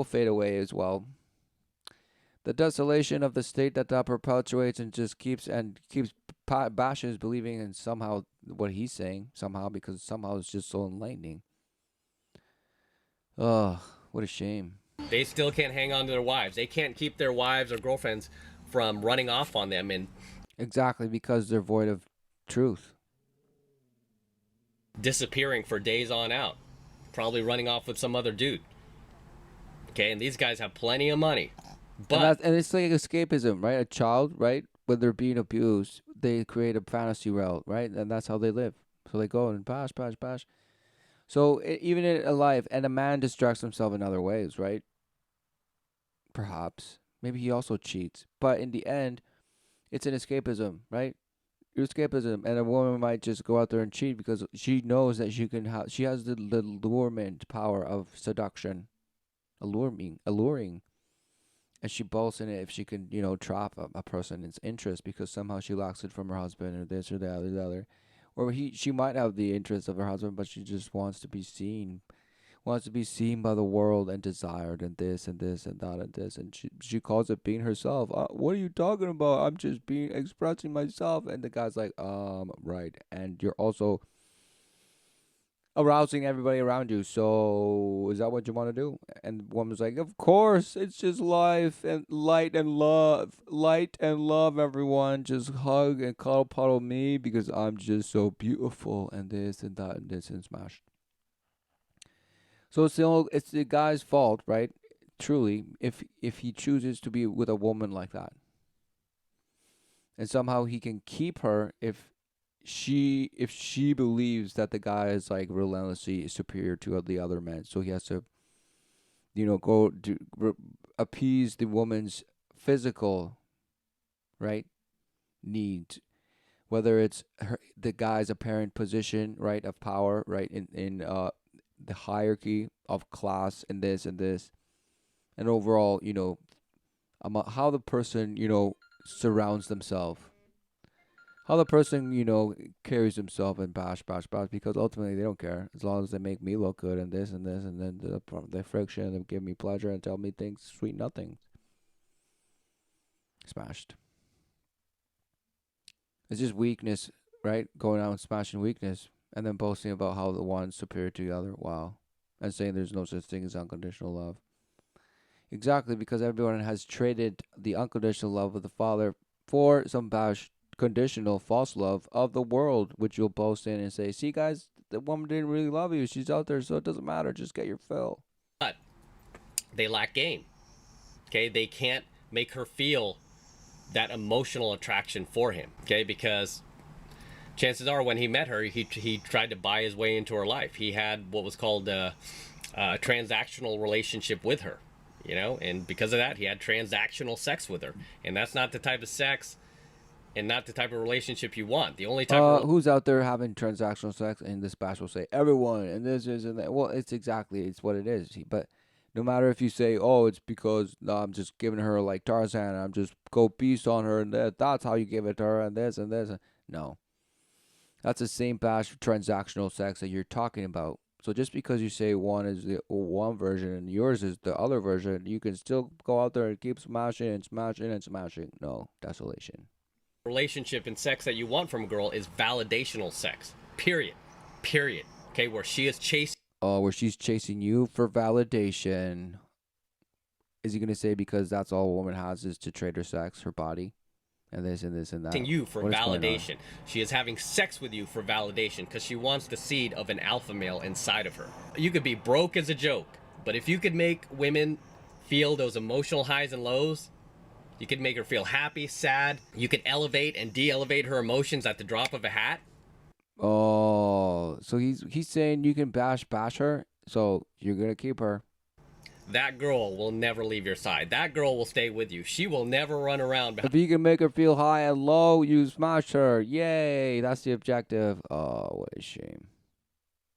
fade away as well. The desolation of the state that perpetuates and just keeps bashes believing in somehow what he's saying somehow, because somehow it's just so enlightening. Ugh, what a shame. They still can't hang on to their wives. They can't keep their wives or girlfriends from running off on them and Exactly, because they're void of truth. disappearing for days on out, probably running off with some other dude. Okay, and these guys have plenty of money. And it's like escapism, right? A child, right? When they're being abused, they create a fantasy world, right? And that's how they live. So they go and bash, bash, bash. So even in a life, and a man distracts himself in other ways, right? Perhaps. Maybe he also cheats. But in the end, it's an escapism, right? Escapism. And a woman might just go out there and cheat because she knows that she has the allurement power of seduction. Alluring. And she boasts in it if she can, trap a person's interest because somehow she lacks it from her husband or this or that or the other. Or she might have the interest of her husband, but she just wants to be seen by the world and desired and this and this and that and this. And she calls it being herself. What are you talking about? I'm just expressing myself. And the guy's like, right. And you're also arousing everybody around you. So is that what you want to do? And the woman's like, of course, it's just life and light and love. Light and love, everyone. Just hug and cuddle puddle me because I'm just so beautiful and this and that and this and smash. So it's the guy's fault, right? Truly, if he chooses to be with a woman like that. And somehow he can keep her if she believes that the guy is like relentlessly superior to the other men, so he has to, go to appease the woman's physical, right, needs, whether it's the guy's apparent position, right, of power, right, in the hierarchy of class and this, and overall, how the person, surrounds themselves, how the person, carries himself, and bash, because ultimately they don't care as long as they make me look good and this and this, and then the friction and give me pleasure and tell me things, sweet nothings. Smashed. It's just weakness, right? Going out and smashing weakness, and then boasting about how the one's superior to the other. Wow. And saying there's no such thing as unconditional love. Exactly, because everyone has traded the unconditional love of the Father for some conditional false love of the world, which you'll boast in and say, see, guys, the woman didn't really love you. She's out there, so it doesn't matter. Just get your fill. But they lack game. Okay, they can't make her feel that emotional attraction for him. Okay, because chances are when he met her, he tried to buy his way into her life. He had what was called a transactional relationship with her, and because of that, he had transactional sex with her. And that's not the type of sex and not the type of relationship you want. The only type of who's out there having transactional sex? And this bash will say everyone, and this is and that. Well, it's what it is. But no matter if you say, oh, it's because I'm just giving her like Tarzan, I'm just go beast on her, and that's how you give it to her, and this and this. No, that's the same bash transactional sex that you're talking about. So just because you say one is the one version and yours is the other version, you can still go out there and keep smashing and smashing and smashing. No, desolation. relationship and sex that you want from a girl is validational sex. Period. Okay, where she is chasing. Oh, where she's chasing you for validation. Is he gonna say because that's all a woman has is to trade her sex, her body, and this and this and that? You for validation. She is having sex with you for validation because she wants the seed of an alpha male inside of her. You could be broke as a joke, but if you could make women feel those emotional highs and lows, you could make her feel happy, sad. You could elevate and de-elevate her emotions at the drop of a hat. Oh, so he's saying you can bash her, so you're gonna keep her. That girl will never leave your side. That girl will stay with you. She will never run around. If you can make her feel high and low, you smash her. Yay, that's the objective. Oh, what a shame.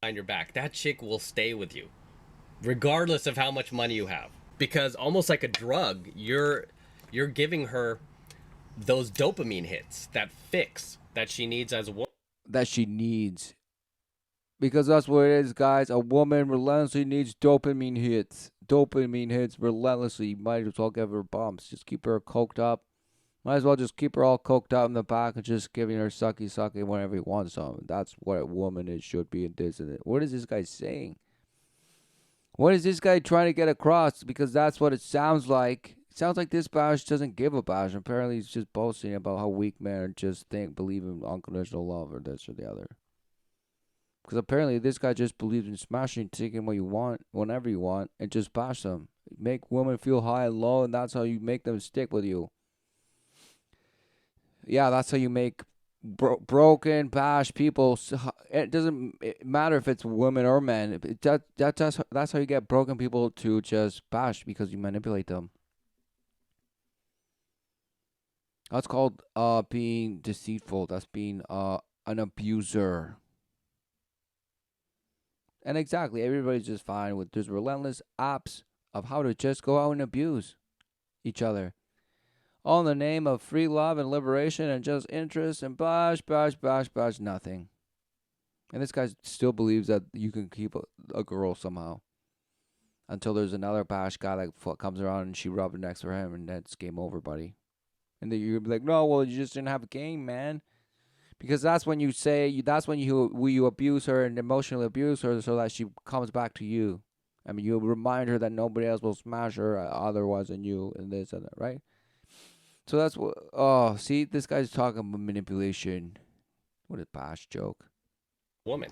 Behind your back. That chick will stay with you, regardless of how much money you have. Because almost like a drug, you're giving her those dopamine hits, that fix that she needs as a woman. That she needs. Because that's what it is, guys. A woman relentlessly needs dopamine hits. Dopamine hits relentlessly. Might as well give her bumps. Just keep her coked up. Might as well just keep her all coked up in the back and just giving her sucky whenever you want some. That's what a woman is, should be, and this and it. What is this guy saying? What is this guy trying to get across? Because that's what it sounds like. It sounds like this bash doesn't give a bash. Apparently he's just boasting about how weak men just believe in unconditional love or this or the other. Because apparently this guy just believes in smashing, taking what you want, whenever you want, and just bash them. Make women feel high and low, and that's how you make them stick with you. Yeah, that's how you make broken, bash people. It doesn't matter if it's women or men. That's how you get broken people to just bash, because you manipulate them. That's called being deceitful. That's being an abuser. And exactly, everybody's just fine with there's relentless apps of how to just go out and abuse each other. All in the name of free love and liberation and just interest and bash, nothing. And this guy still believes that you can keep a girl somehow. Until there's another bash guy that comes around and she rubs next to him, and that's game over, buddy. And then you're like, no, well, you just didn't have a game, man. Because that's when you say, that's when you abuse her and emotionally abuse her so that she comes back to you. I mean, you remind her that nobody else will smash her otherwise than you, and this and that, right? So that's what, oh, see, this guy's talking about manipulation. What a bash joke. Woman.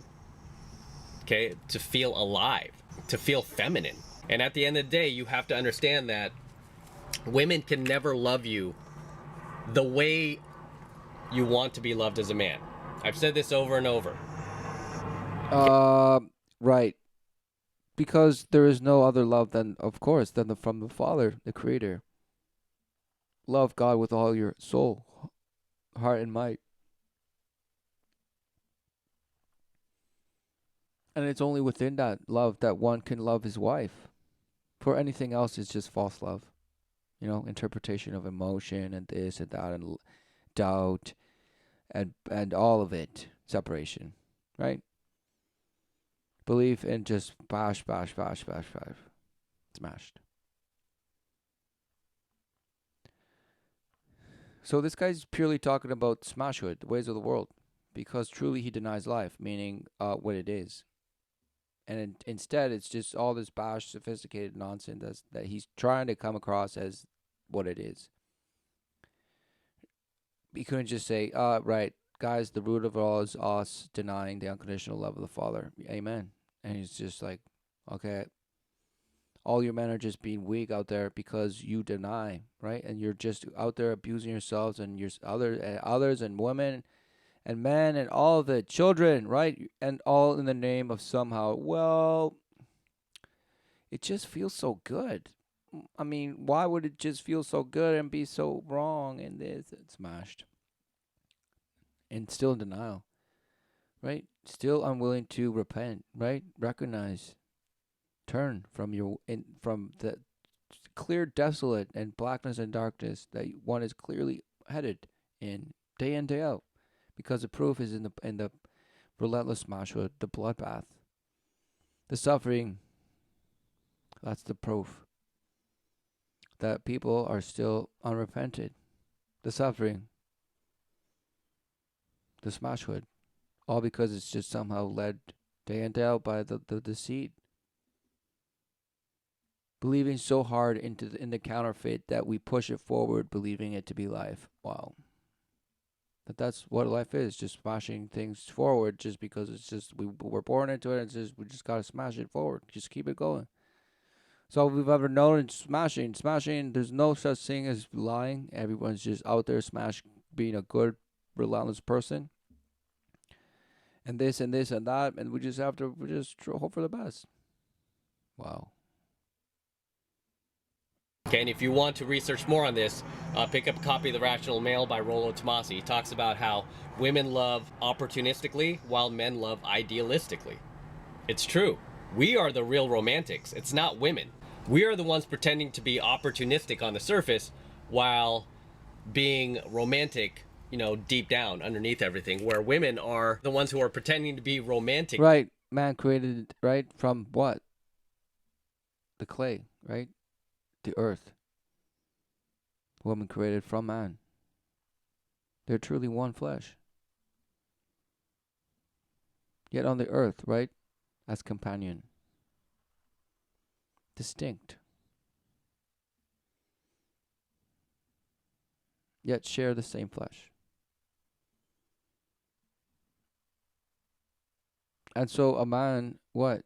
Okay, to feel alive, to feel feminine. And at the end of the day, you have to understand that women can never love you the way you want to be loved as a man. I've said this over and over. Right. Because there is no other love than, of course, than from the Father, the Creator. Love God with all your soul, heart, and might. And it's only within that love that one can love his wife. For anything else is just false love. Interpretation of emotion and this and that and doubt and all of it. Separation. Right? Belief in just bash, bash, bash, bash, bash. Smashed. So this guy's purely talking about smashhood, the ways of the world, because truly he denies life, meaning what it is. And instead, it's just all this bash, sophisticated nonsense that he's trying to come across as what it is. He couldn't just say, right, guys, the root of it all is us denying the unconditional love of the Father. Amen. And he's just like, okay, all your men are just being weak out there because you deny, right? And you're just out there abusing yourselves and your others and women and men and all of it, children, right? And all in the name of somehow, well, it just feels so good. I mean, why would it just feel so good and be so wrong? And it's smashed. And still in denial, right? Still unwilling to repent, right? Recognize, turn from the clear desolate and blackness and darkness that one is clearly headed in day out, because the proof is in the relentless mashua, the bloodbath, the suffering. That's the proof that people are still unrepented. The suffering, the smashwood, all because it's just somehow led day in day out by the deceit. Believing so hard in the counterfeit that we push it forward, believing it to be life. Wow. That's what life is, just smashing things forward just because it's just we're born into it, and it's just we just gotta smash it forward. Just keep it going. So all we've ever known is smashing. There's no such thing as lying. Everyone's just out there being a good, relentless person. And this and this and that, and we just hope for the best. Wow. Okay, and if you want to research more on this, pick up a copy of The Rational Male by Rollo Tomasi. He talks about how women love opportunistically while men love idealistically. It's true. We are the real romantics. It's not women. We are the ones pretending to be opportunistic on the surface while being romantic, deep down underneath everything, where women are the ones who are pretending to be romantic. Right. Man created, right, from what? The clay, right? The earth. Woman created from man. They're truly one flesh. Yet on the earth, right, as companion. Distinct. Yet share the same flesh. And so a man, what?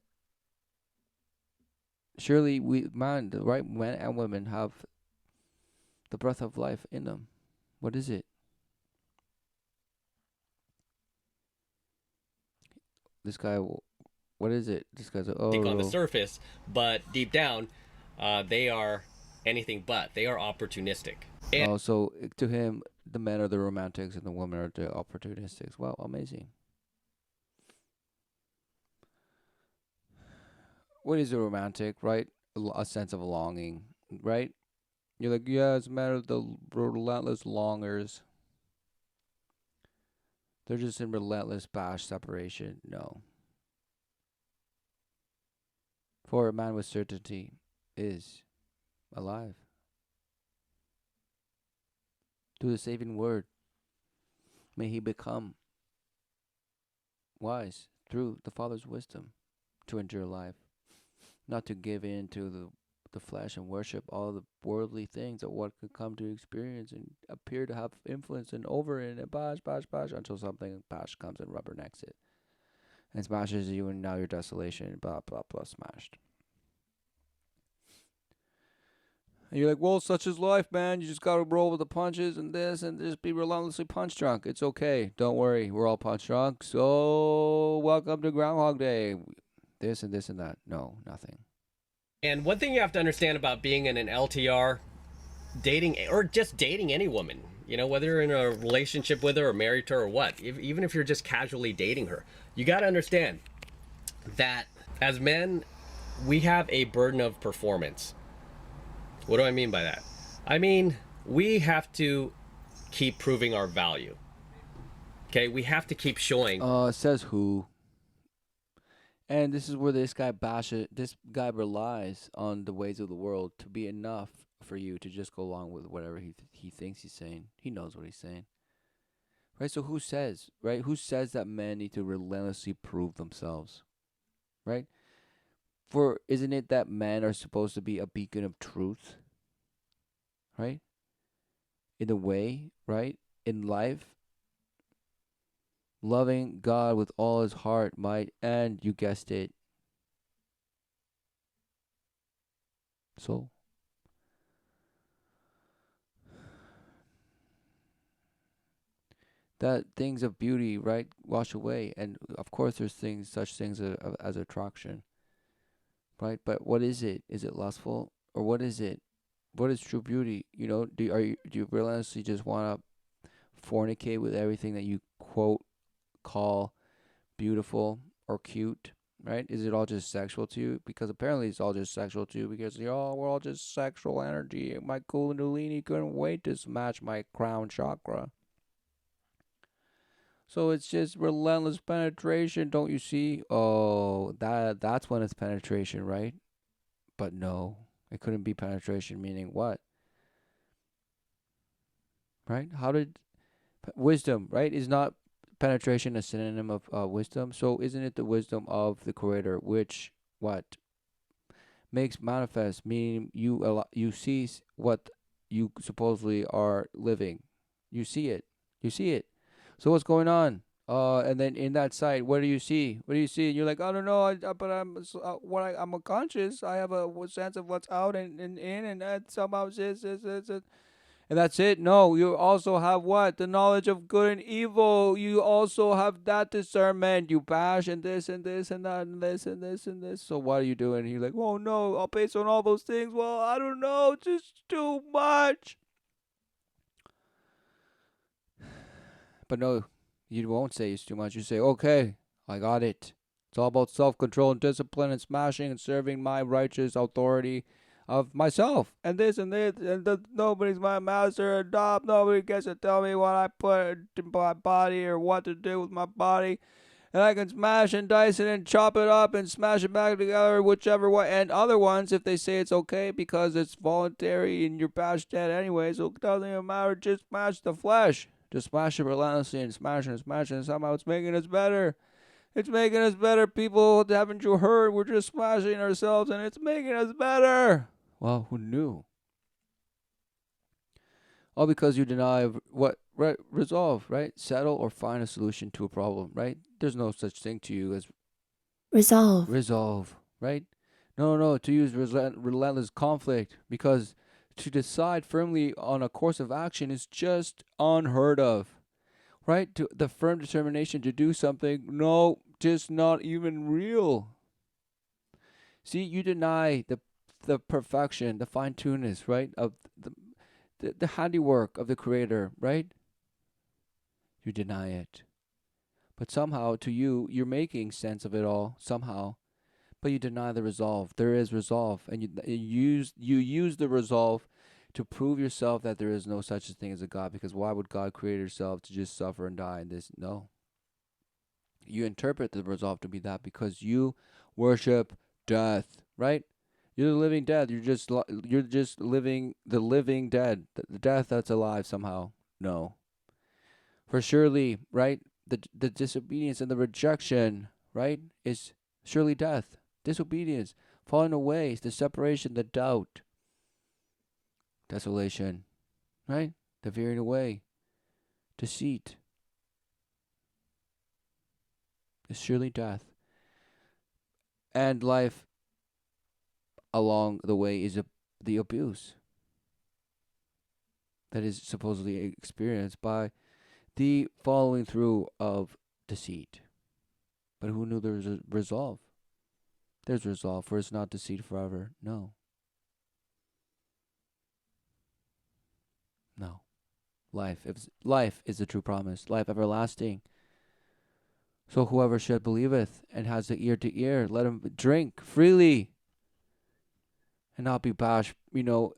Surely the right men and women have the breath of life in them. What is it? This guy, what is it? This guy's like, on the surface, but deep down, they are anything but. They are opportunistic. And so to him, the men are the romantics and the women are the opportunistics. Wow, amazing. What is a romantic, right? A sense of a longing, right? You're like, yeah, it's a matter of the relentless longers. They're just in relentless bash separation. No. For a man with certainty is alive. Through the saving word, may he become wise through the Father's wisdom to endure life, not to give in to the flesh and worship all the worldly things that one could come to experience and appear to have influence and over it and bash, until something bash comes and rubbernecks it and smashes you, and now your desolation, blah, blah, blah, smashed. And you're like, well, such is life, man. You just gotta roll with the punches and this and just be relentlessly punch drunk. It's okay. Don't worry. We're all punch drunk. So welcome to Groundhog Day. This and this and that. No, nothing. And one thing you have to understand about being in an LTR, dating or just dating any woman, you know, whether you're in a relationship with her or married to her or what, even if you're just casually dating her, you got to understand that as men, we have a burden of performance. What do I mean by that? I mean, we have to keep proving our value. Okay, we have to keep showing. It says who. And this is where this guy relies on the ways of the world to be enough for you to just go along with whatever he thinks he's saying. He knows what he's saying. Right? So who says, right? Who says that men need to relentlessly prove themselves? Right? For isn't it that men are supposed to be a beacon of truth? Right? In a way, right? In life, loving God with all his heart, might, and you guessed it, soul. That things of beauty, right, wash away, and of course there's such things as attraction, right? But what is it? Is it lustful, or what is it? What is true beauty? You know, do you relentlessly just want to fornicate with everything that you quote call beautiful or cute, right? Is it all just sexual to you? Because apparently it's all just sexual to you because we're all just sexual energy. My kundalini couldn't wait to smash my crown chakra. So it's just relentless penetration, don't you see? Oh, that's when it's penetration, right? But no, it couldn't be penetration, meaning what? Right? How did wisdom, right? Is not penetration a synonym of wisdom? So isn't it the wisdom of the Creator which what makes manifest, meaning you see what you supposedly are living. You see it. You see it. So what's going on? And then in that sight, what do you see? What do you see? And you're like, I don't know, but I'm unconscious. I have a sense of what's out and in, and that somehow is. And that's it? No, you also have what? The knowledge of good and evil. You also have that discernment. You bash and this and this and that and this and this and this. So what are you doing? You're like, oh no, I'll based on all those things. Well, I don't know, just too much. But no, you won't say it's too much. You say, okay, I got it. It's all about self-control and discipline and smashing and serving my righteous authority of myself and this and nobody's my master and nobody gets to tell me what I put in my body or what to do with my body, and I can smash and dice it and chop it up and smash it back together whichever way. And other ones, if they say it's okay because it's voluntary and you're bashed dead anyway, so it doesn't even matter, just smash the flesh, just smash it relentlessly and smash it and smash it, and somehow it's making us better. It's making us better, people. Haven't you heard? We're just smashing ourselves and it's making us better. Well, who knew? All because you deny what? Right, resolve, right? Settle or find a solution to a problem, right? There's no such thing to you as resolve, right? No, to use relentless conflict, because to decide firmly on a course of action is just unheard of, right? To the firm determination to do something, no, just not even real. See, you deny the perfection, the fine tuneness, right, of the handiwork of the Creator, right? You deny it. But somehow, to you, you're making sense of it all, somehow. But you deny the resolve. There is resolve. And you use the resolve to prove yourself that there is no such a thing as a God. Because why would God create himself to just suffer and die in this? No. You interpret the resolve to be that because you worship death, right? You're the living dead. You're just living the living dead, the death that's alive somehow. No, for surely, right? The disobedience and the rejection, right, is surely death. Disobedience, falling away, the separation, the doubt, desolation, right? The veering away, deceit is surely death, and life along the way is the abuse. that is supposedly experienced by the following through of deceit. But who knew there was a resolve? There's resolve, for it's not deceit forever. No. No. Life is the true promise, life everlasting. So whoever should believeth and has the ear to ear, let him drink freely and not be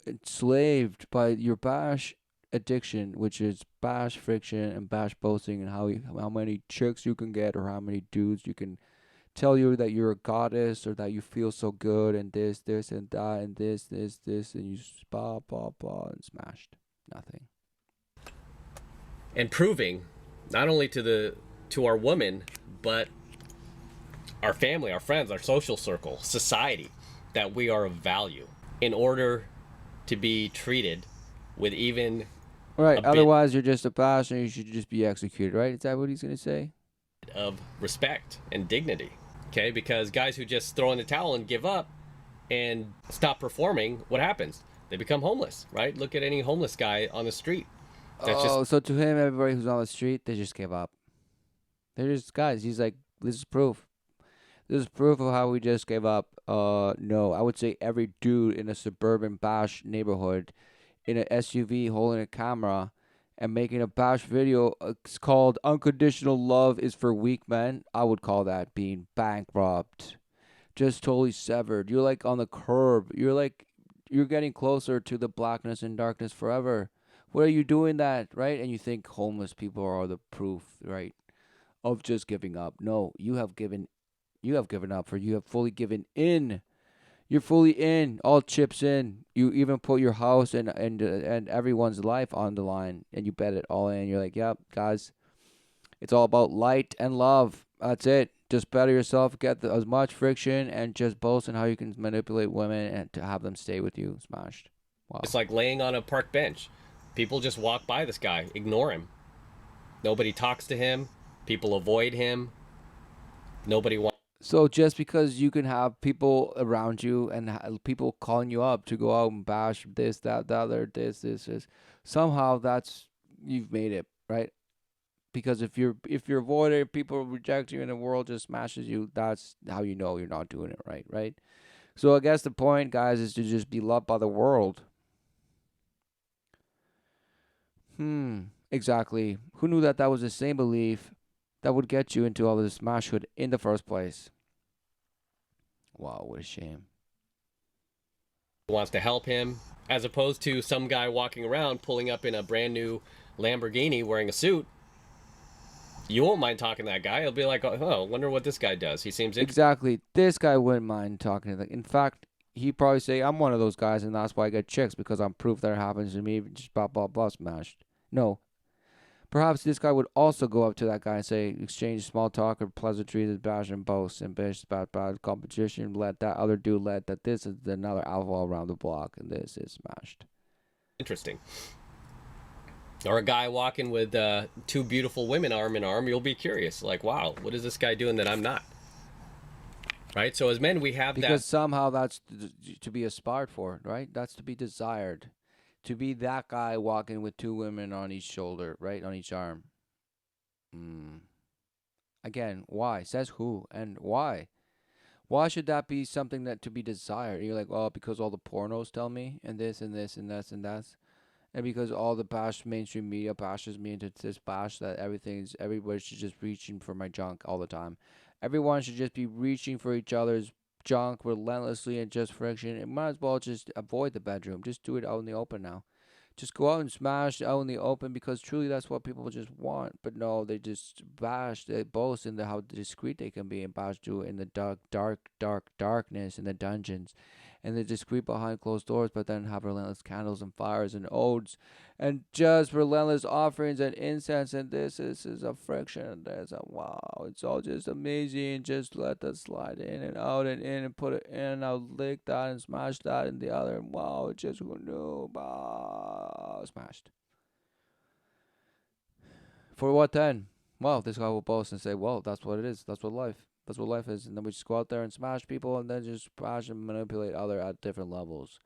enslaved by your bash addiction, which is bash friction and bash boasting, and how many chicks you can get or how many dudes you can tell you that you're a goddess or that you feel so good and this and that and this and you blah blah blah and smashed nothing. And proving not only to our woman, but our family, our friends, our social circle, society, that we are of value in order to be treated with even Right. Otherwise, you're just a bash and you should just be executed. Right? Is that what he's gonna say? Of respect and dignity. Okay, because guys who just throw in the towel and give up and stop performing, what happens? They become homeless, right? Look at any homeless guy on the street. So to him, everybody who's on the street, they just give up. They're just guys. He's like, this is proof. This is proof of how we just gave up. No, I would say every dude in a suburban bash neighborhood in an SUV holding a camera and making a bash video, it's called Unconditional Love is for Weak Men. I would call that being bankrupt. Just totally severed. You're like on the curb. You're getting closer to the blackness and darkness forever. What are you doing that, right? And you think homeless people are the proof, right, of just giving up. No, you have given up, for you have fully given in. You're fully in, all chips in. You even put your house and everyone's life on the line, and you bet it all in. You're like, yep, guys, it's all about light and love. That's it. Just better yourself, get as much friction, and just boast on how you can manipulate women and to have them stay with you. Smashed. Wow. It's like laying on a park bench. People just walk by this guy, ignore him. Nobody talks to him. People avoid him. Nobody wants. So just because you can have people around you and people calling you up to go out and bash this, that, the other, this, somehow that's you've made it, right? Because if you're avoided, people reject you, and the world just smashes you. That's how you know you're not doing it right, right? So I guess the point, guys, is to just be loved by the world. Exactly. Who knew that was the same belief that would get you into all this smashhood in the first place? Wow, what a shame. Wants to help him, as opposed to some guy walking around pulling up in a brand new Lamborghini wearing a suit. You won't mind talking to that guy. He'll be like, oh, wonder what this guy does. He seems interesting. Exactly. This guy wouldn't mind talking to them. In fact, he'd probably say, I'm one of those guys, and that's why I get chicks, because I'm proof that it happens to me. Just blah, blah, blah, smashed. No. Perhaps this guy would also go up to that guy and say, exchange small talk or pleasantries, bash and boast, and bitch about competition. Let that other dude let that this is another alpha around the block, and this is smashed. Interesting. Or a guy walking with two beautiful women arm in arm, you'll be curious. Like, wow, what is this guy doing that I'm not? Right? So as men, we have because somehow that's to be aspired for, right? That's to be desired. To be that guy walking with two women on each shoulder, right? On each arm. Again, why? Says who and why? Why should that be something that to be desired? And you're like, oh, because all the pornos tell me, and this and this and that and that. And because all the mainstream media bashes me into this bash that everybody should just reaching for my junk all the time. Everyone should just be reaching for each other's junk relentlessly and just friction. It might as well just avoid the bedroom. Just do it out in the open now. Just go out and smash out in the open, because truly that's what people just want. But no, they just bash, they boast in how discreet they can be, and bash do it in the darkness in the dungeons. And they discreet behind closed doors, but then have relentless candles and fires and odes and just relentless offerings and incense. And this is a friction. And there's a wow. It's all just amazing. Just let that slide in and out and in and put it in and out, lick that and smash that and the other. And wow, it just who knew? Smashed. For what then? Well, this guy will boast and say, well, that's what it is. That's what life is. And then we just go out there and smash people and then just smash and manipulate other at different levels.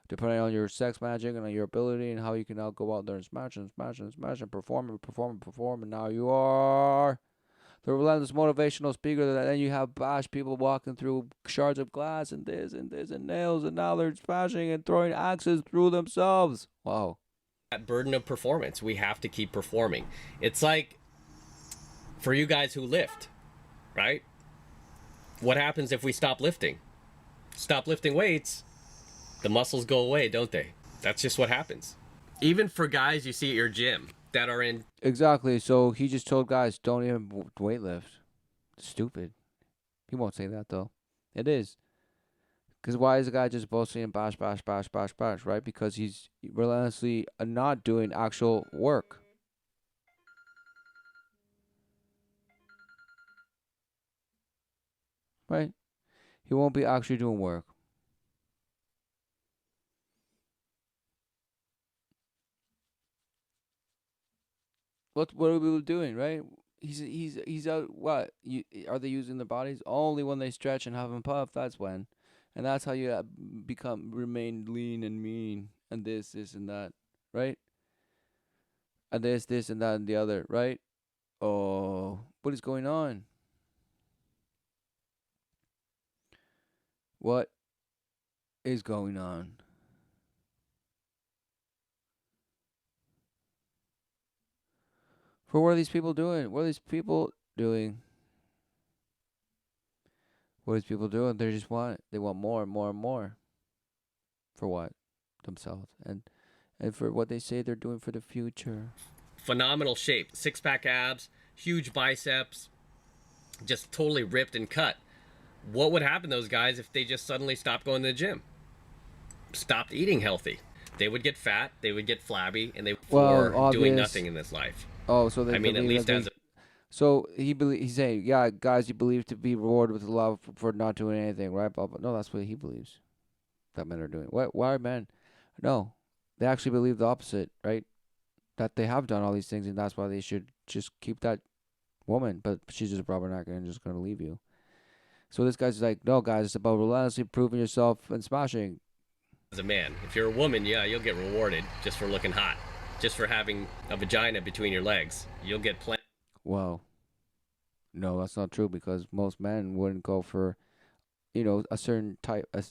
depending on your sex magic and on your ability and how you can now go out there and smash and smash and smash and perform and perform and perform. And now you are the relentless motivational speaker. That then you have bash people walking through shards of glass and this and nails, and now they're smashing and throwing axes through themselves. Wow. That burden of performance. We have to keep performing. It's like for you guys who lift, right? What happens if we stop lifting? Stop lifting weights, the muscles go away, don't they? That's just what happens. Even for guys you see at your gym that are in... Exactly. So he just told guys, don't even weightlift. Stupid. He won't say that, though. It is. Because why is the guy just boasting and bash, right? Because he's relentlessly not doing actual work. Right? He won't be actually doing work. What are people doing, right? He's out. What are they using their bodies only when they stretch and have them puff? That's when, and that's how you remain lean and mean and this and that, right? And this and that and the other, right? Oh, what is going on? What is going on? For what are these people doing? What are these people doing? What are these people doing? They want more and more and more. For what? Themselves. And for what they say they're doing for the future. Phenomenal shape. Six-pack abs, huge biceps, just totally ripped and cut. What would happen to those guys if they just suddenly stopped going to the gym? Stopped eating healthy? They would get fat, they would get flabby, and they were doing nothing in this life. Oh, so I mean, at least as a... So he's saying, yeah, guys, you believe to be rewarded with love for not doing anything, right? But no, that's what he believes that men are doing. Why are men? No, they actually believe the opposite, right? That they have done all these things, and that's why they should just keep that woman. But she's just a rubbernecker and just gonna leave you. So this guy's like, no, guys, it's about relentlessly proving yourself and smashing. As a man, if you're a woman, yeah, you'll get rewarded just for looking hot, just for having a vagina between your legs. You'll get plenty. Well, no, that's not true, because most men wouldn't go for, a certain type, and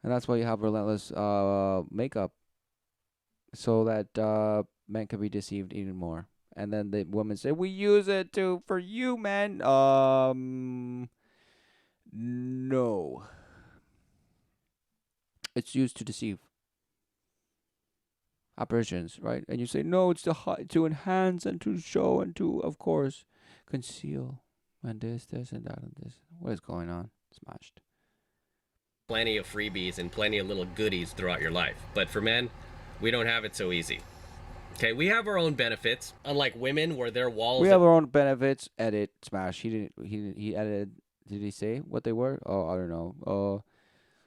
that's why you have relentless makeup, so that men can be deceived even more. And then the women say, we use it for you, men. No. It's used to deceive. Apparitions, right? And you say, no, it's to enhance and to show and to, of course, conceal. And this and that and this. What is going on? Smashed. Plenty of freebies and plenty of little goodies throughout your life. But for men, we don't have it so easy. Okay, we have our own benefits, unlike women, where their walls... We have our own benefits. Edit, smash. He edited. Did he say what they were? Oh, I don't know.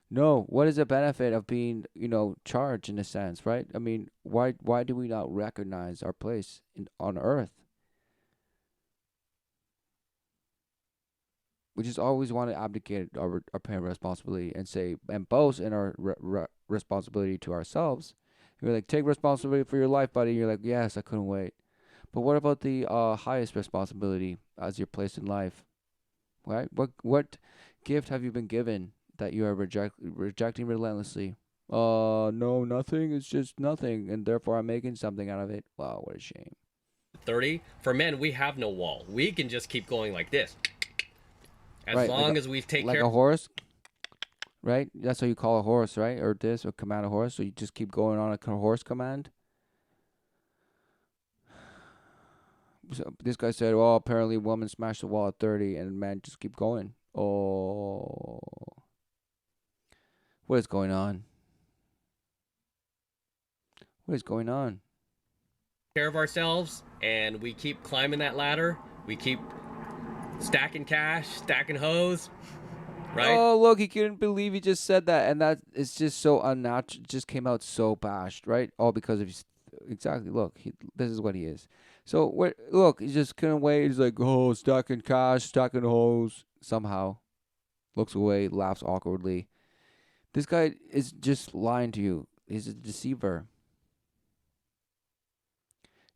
No. What is the benefit of being, charged in a sense, right? I mean, why do we not recognize our place on Earth? We just always want to abdicate our parent responsibility and boast in our responsibility to ourselves. You're like, take responsibility for your life, buddy. You're like, yes, I couldn't wait. But what about the highest responsibility as your place in life? Right? What gift have you been given that you are rejecting relentlessly? No, nothing. It's just nothing, and therefore I'm making something out of it. Wow, what a shame. 30. For men, we have no wall. We can just keep going like this. As long as we take care... Like a horse? Right? That's how you call a horse, right? Or command a horse. So you just keep going on a horse command. So this guy said, well, apparently women smashed the wall at 30 and men just keep going. Oh. What is going on? What is going on? Care of ourselves, and we keep climbing that ladder. We keep stacking cash, stacking hoes. Right? Oh, look, he couldn't believe he just said that. And that is just so unnatural. It just came out so bashed, right? All because of exactly. Look, this is what he is. So, look, he just couldn't wait. He's like, oh, stacking cash, stacking hoes. Somehow looks away, laughs awkwardly. This guy is just lying to you. He's a deceiver.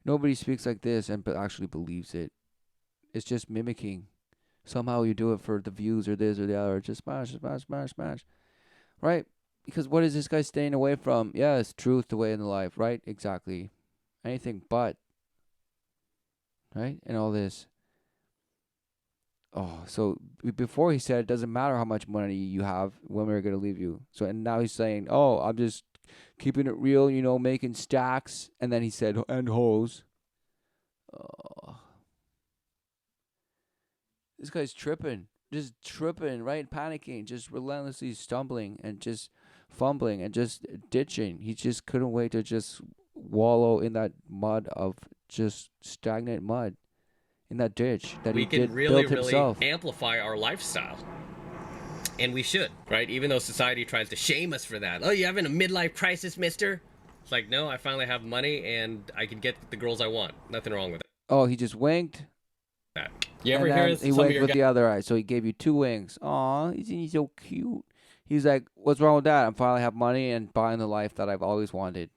Nobody speaks like this and actually believes it. It's just mimicking. Somehow you do it for the views or this or the other. Just smash, smash, smash, smash. Right? Because what is this guy staying away from? Yes, truth, the way in the life. Right? Exactly. Anything but. Right? And all this. Oh, so before he said it doesn't matter how much money you have, women are going to leave you. So, and now he's saying, oh, I'm just keeping it real, making stacks. And then he said, and hoes. Oh, this guy's tripping, just tripping, right? Panicking, just relentlessly stumbling and just fumbling and just ditching. He just couldn't wait to just wallow in that mud of just stagnant mud. In that ditch that we he can did really, build himself. really amplify our lifestyle. And we should, right? Even though society tries to shame us for that. Oh, you having a midlife crisis, mister? It's like, no, I finally have money and I can get the girls I want. Nothing wrong with Oh, he just winked. that. You ever And hear then some he of winked your with guys? the other eye, so he gave you two wings. Aw, isn't he so cute? He's like, what's wrong with that? I finally have money and buying the life that I've always wanted.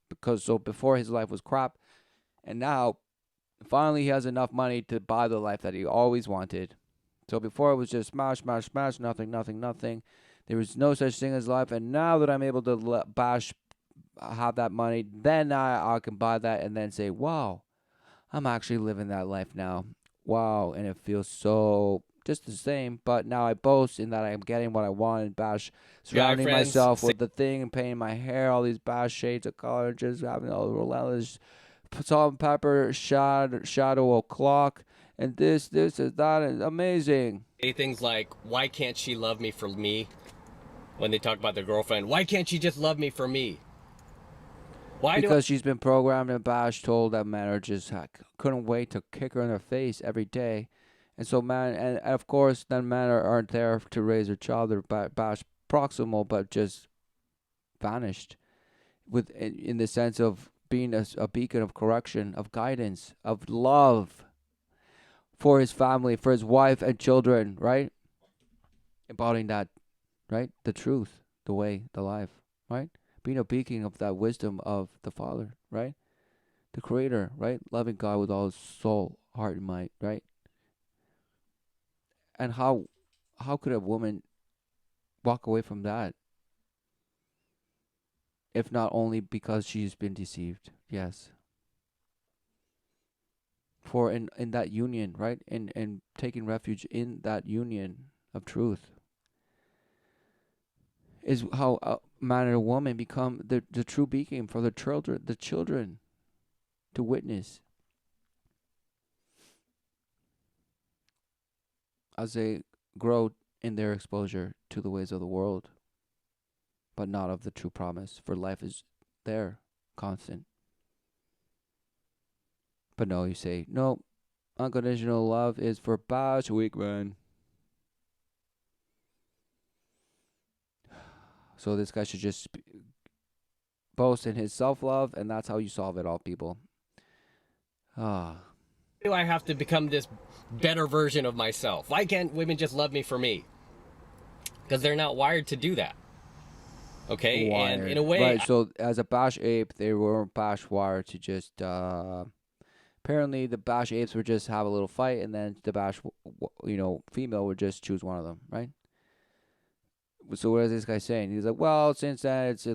Because so before his life was crap, and now finally he has enough money to buy the life that he always wanted. So before it was just smash, smash, smash, nothing, nothing, nothing. There was no such thing as life, and now that I'm able to have that money, then I can buy that and then say, wow, I'm actually living that life now. Wow, and it feels so just the same, but now I boast in that I'm getting what I want and bash, surrounding friends, myself with the thing and painting my hair, all these bash shades of color, just having all the relentless salt and pepper shadow o'clock, and this is that is amazing. Say things like, why can't she love me for me? When they talk about their girlfriend, why can't she just love me for me? Why Because she's been programmed and bashed, told that men are just couldn't wait to kick her in her face every day. And so man, and of course then men aren't there to raise their child. They're bashed proximal, but just vanished in the sense of being a beacon of correction, of guidance, of love for his family, for his wife and children, right? Embodying that, right? The truth, the way, the life, right? Being a beacon of that wisdom of the Father, right? The Creator, right? Loving God with all his soul, heart, and might, right? And how could a woman walk away from that? If not only because she's been deceived, yes. For in that union, right? In taking refuge in that union of truth is how a man and a woman become the true beacon for the children to witness as they grow in their exposure to the ways of the world, but not of the true promise, for life is there, constant. But no, you say, no, unconditional love is for bash weak men. So this guy should just boast in his self-love, and that's how you solve it all, people. Ah. do I have to become this better version of myself? Why can't women just love me for me? Because they're not wired to do that. Okay, Wired. and in a way, right, so as a bash ape, they weren't bash wired to just apparently the bash apes would just have a little fight, and then the bash female would just choose one of them, right? So what is this guy saying? He's like, well, since then it's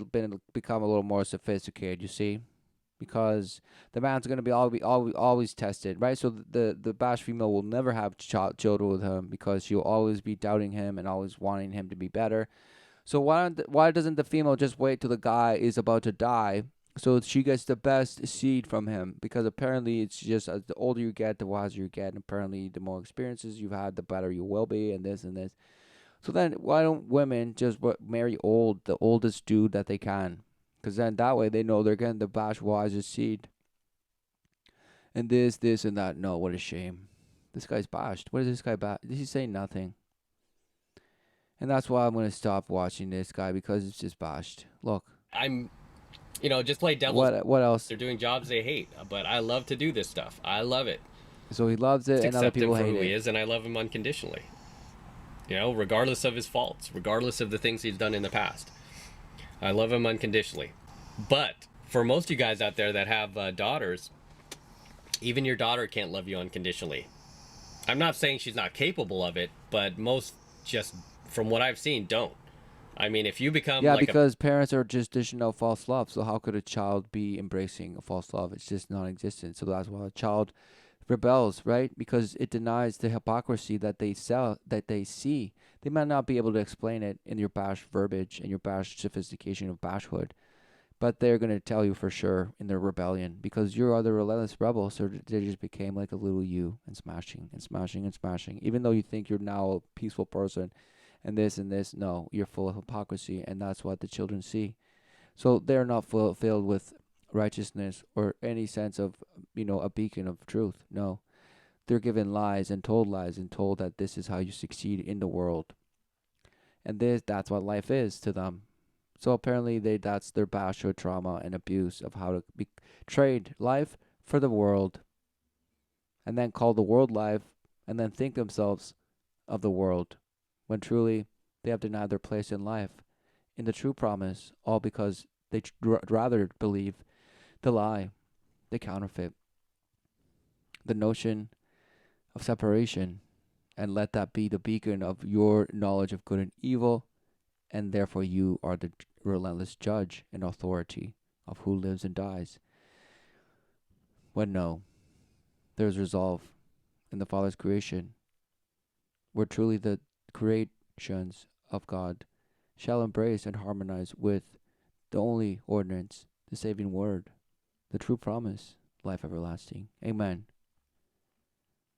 become a little more sophisticated, you see, because the man's gonna be always tested, right? So the bash female will never have children with him because she'll always be doubting him and always wanting him to be better. So why doesn't the female just wait till the guy is about to die, so she gets the best seed from him? Because apparently it's just as the older you get, the wiser you get, and apparently the more experiences you've had, the better you will be, and this and this. So then why don't women just marry the oldest dude that they can? Because then that way they know they're getting the bash wisest seed. And this, and that. No, what a shame. This guy's bashed. What is this guy bashed? He's saying nothing. And that's why I'm going to stop watching this guy, because it's just bashed. Look. I'm, just play devil's. What else? They're doing jobs they hate, but I love to do this stuff. I love it. So he loves it, and other people hate who it. he is, and I love him unconditionally. You know, regardless of his faults, regardless of the things he's done in the past. I love him unconditionally. But for most of you guys out there that have daughters, even your daughter can't love you unconditionally. I'm not saying she's not capable of it, but most, just from what I've seen, don't. I mean, if you become Yeah, like a, because parents are just dishing out false love. So how could a child be embracing a false love? It's just non-existent. So that's why a child rebels, right? Because it denies the hypocrisy that they sell, that they see. They might not be able to explain it in your bash verbiage and your bash sophistication of bashhood, but they're going to tell you for sure in their rebellion, because you are the relentless rebel. So they just became like a little you, and smashing and smashing and smashing. Even though you think you're now a peaceful person and this, no, you're full of hypocrisy, and that's what the children see. So they're not filled with righteousness or any sense of, a beacon of truth. No, they're given lies and told that this is how you succeed in the world. And that's what life is to them. So apparently that's their bashhood trauma and abuse of how to trade life for the world, and then call the world life, and then think themselves of the world, when truly they have denied their place in life, in the true promise, all because they rather believe the lie, the counterfeit, the notion of separation, and let that be the beacon of your knowledge of good and evil, and therefore you are the relentless judge and authority of who lives and dies. When no, there's resolve in the Father's creation, where truly the creations of God shall embrace and harmonize with the only ordinance, the saving word, the true promise, life everlasting. Amen.